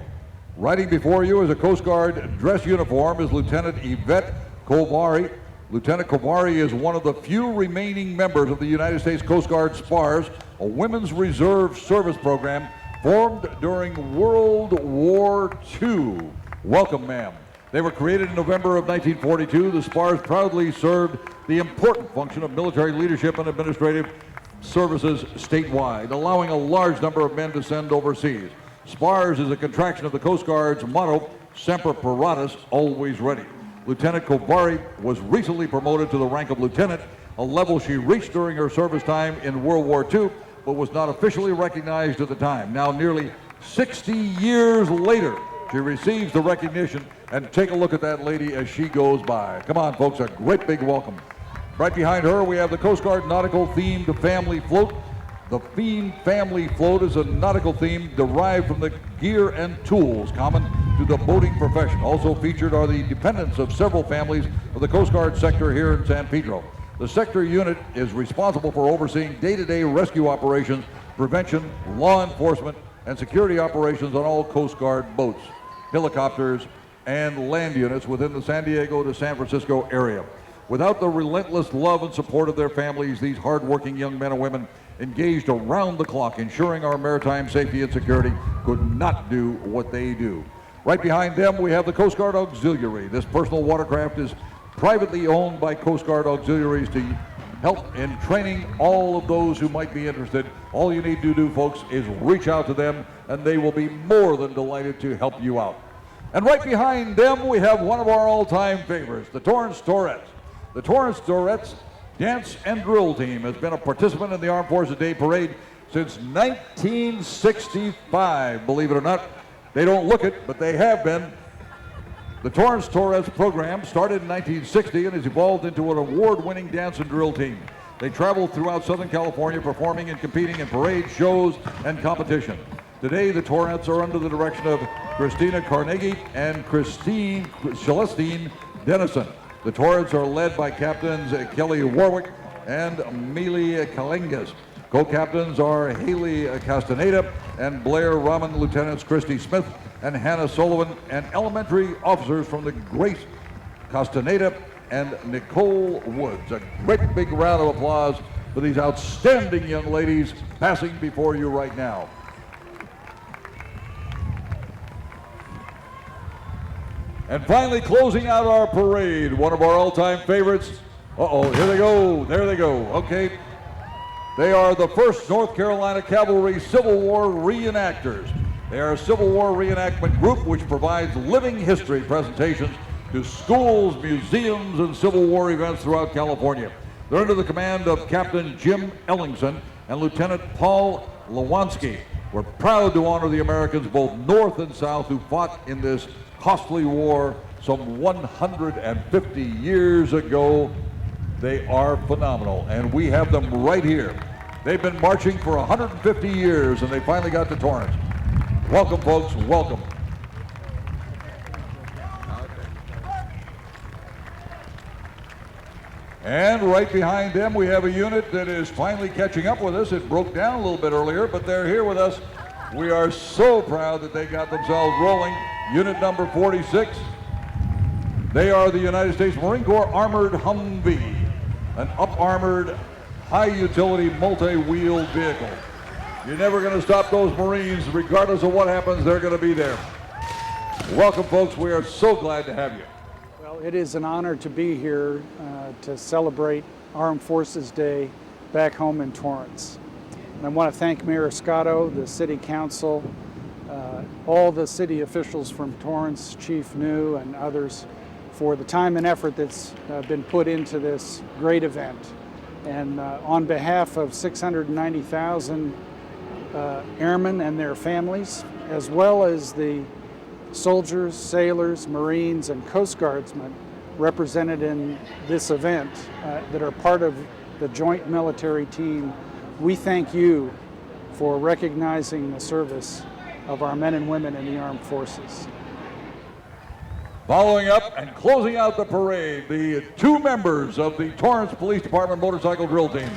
Riding before you is a Coast Guard dress uniform is Lieutenant Yvette Kovari. Lieutenant Kovari is one of the few remaining members of the United States Coast Guard Spars, a women's reserve service program formed during World War II. Welcome, ma'am. They were created in November of 1942. The Spars proudly served the important function of military leadership and administrative services statewide, allowing a large number of men to send overseas. SPARS is a contraction of the Coast Guard's motto, Semper Paratus, always ready. Lieutenant Kovari was recently promoted to the rank of lieutenant, a level she reached during her service time in World War II, but was not officially recognized at the time. Now, nearly 60 years later, she receives the recognition, and take a look at that lady as she goes by. Come on, folks, a great big welcome. Right behind her, we have the Coast Guard Nautical Themed Family Float. The family float is a nautical theme derived from the gear and tools common to the boating profession. Also featured are the dependents of several families of the Coast Guard sector here in San Pedro. The sector unit is responsible for overseeing day-to-day rescue operations, prevention, law enforcement, and security operations on all Coast Guard boats, helicopters, and land units within the San Diego to San Francisco area. Without the relentless love and support of their families, these hard-working young men and women engaged around the clock, ensuring our maritime safety and security, could not do what they do. Right behind them, we have the Coast Guard Auxiliary. This personal watercraft is privately owned by Coast Guard Auxiliaries to help in training all of those who might be interested. All you need to do, folks, is reach out to them, and they will be more than delighted to help you out. And right behind them, we have one of our all-time favorites, the Torrance Tourettes. The Torrance Tourettes Dance and Drill Team has been a participant in the Armed Forces Day Parade since 1965, believe it or not. They don't look it, but they have been. The Torrance Tourettes program started in 1960 and has evolved into an award-winning dance and drill team. They travel throughout Southern California performing and competing in parade shows and competition. Today, the Tourettes are under the direction of Christina Carnegie and Celestine Dennison. The Tourettes are led by Captains Kelly Warwick and Amelia Kalengas. Co-captains are Haley Castaneda and Blair Rahman, Lieutenants Christy Smith and Hannah Sullivan, and elementary officers from the Grace Castaneda and Nicole Woods. A great big round of applause for these outstanding young ladies passing before you right now. And finally, closing out our parade, one of our all-time favorites. Here they go, there they go, okay. They are the 1st North Carolina Cavalry Civil War Reenactors. They are a Civil War reenactment group which provides living history presentations to schools, museums, and Civil War events throughout California. They're under the command of Captain Jim Ellingson and Lieutenant Paul Lewanski. We're proud to honor the Americans, both North and South, who fought in this costly war some 150 years ago. They are phenomenal, and we have them right here. They've been marching for 150 years, and they finally got to Torrance. Welcome, folks, welcome. And right behind them, we have a unit that is finally catching up with us. It broke down a little bit earlier, but they're here with us. We are so proud that they got themselves rolling. Unit number 46. They are the United States Marine Corps Armored Humvee, an up-armored, high-utility, multi-wheeled vehicle. You're never going to stop those Marines. Regardless of what happens, they're going to be there. Welcome, folks. We are so glad to have you. Well, it is an honor to be here to celebrate Armed Forces Day back home in Torrance. And I want to thank Mayor Scotto, the City Council, all the city officials from Torrance, Chief New and others, for the time and effort that's been put into this great event. And on behalf of 690,000 airmen and their families, as well as the soldiers, sailors, Marines, and Coast Guardsmen represented in this event that are part of the joint military team, we thank you for recognizing the service of our men and women in the armed forces. Following up and closing out the parade, the two members of the Torrance Police Department Motorcycle Drill Team.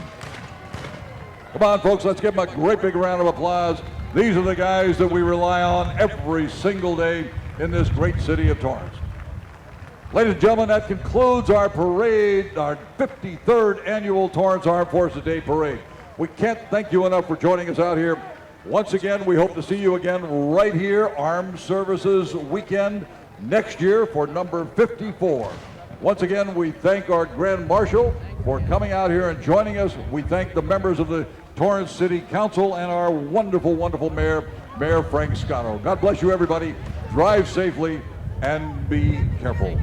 Come on, folks, let's give them a great big round of applause. These are the guys that we rely on every single day in this great city of Torrance. Ladies and gentlemen, that concludes our parade, our 53rd annual Torrance Armed Forces Day Parade. We can't thank you enough for joining us out here. Once again, we hope to see you again right here, Armed Services Weekend, next year for number 54. Once again, we thank our Grand Marshal for coming out here and joining us. We thank the members of the Torrance City Council and our wonderful, wonderful Mayor, Mayor Frank Scotto. God bless you, everybody. Drive safely and be careful.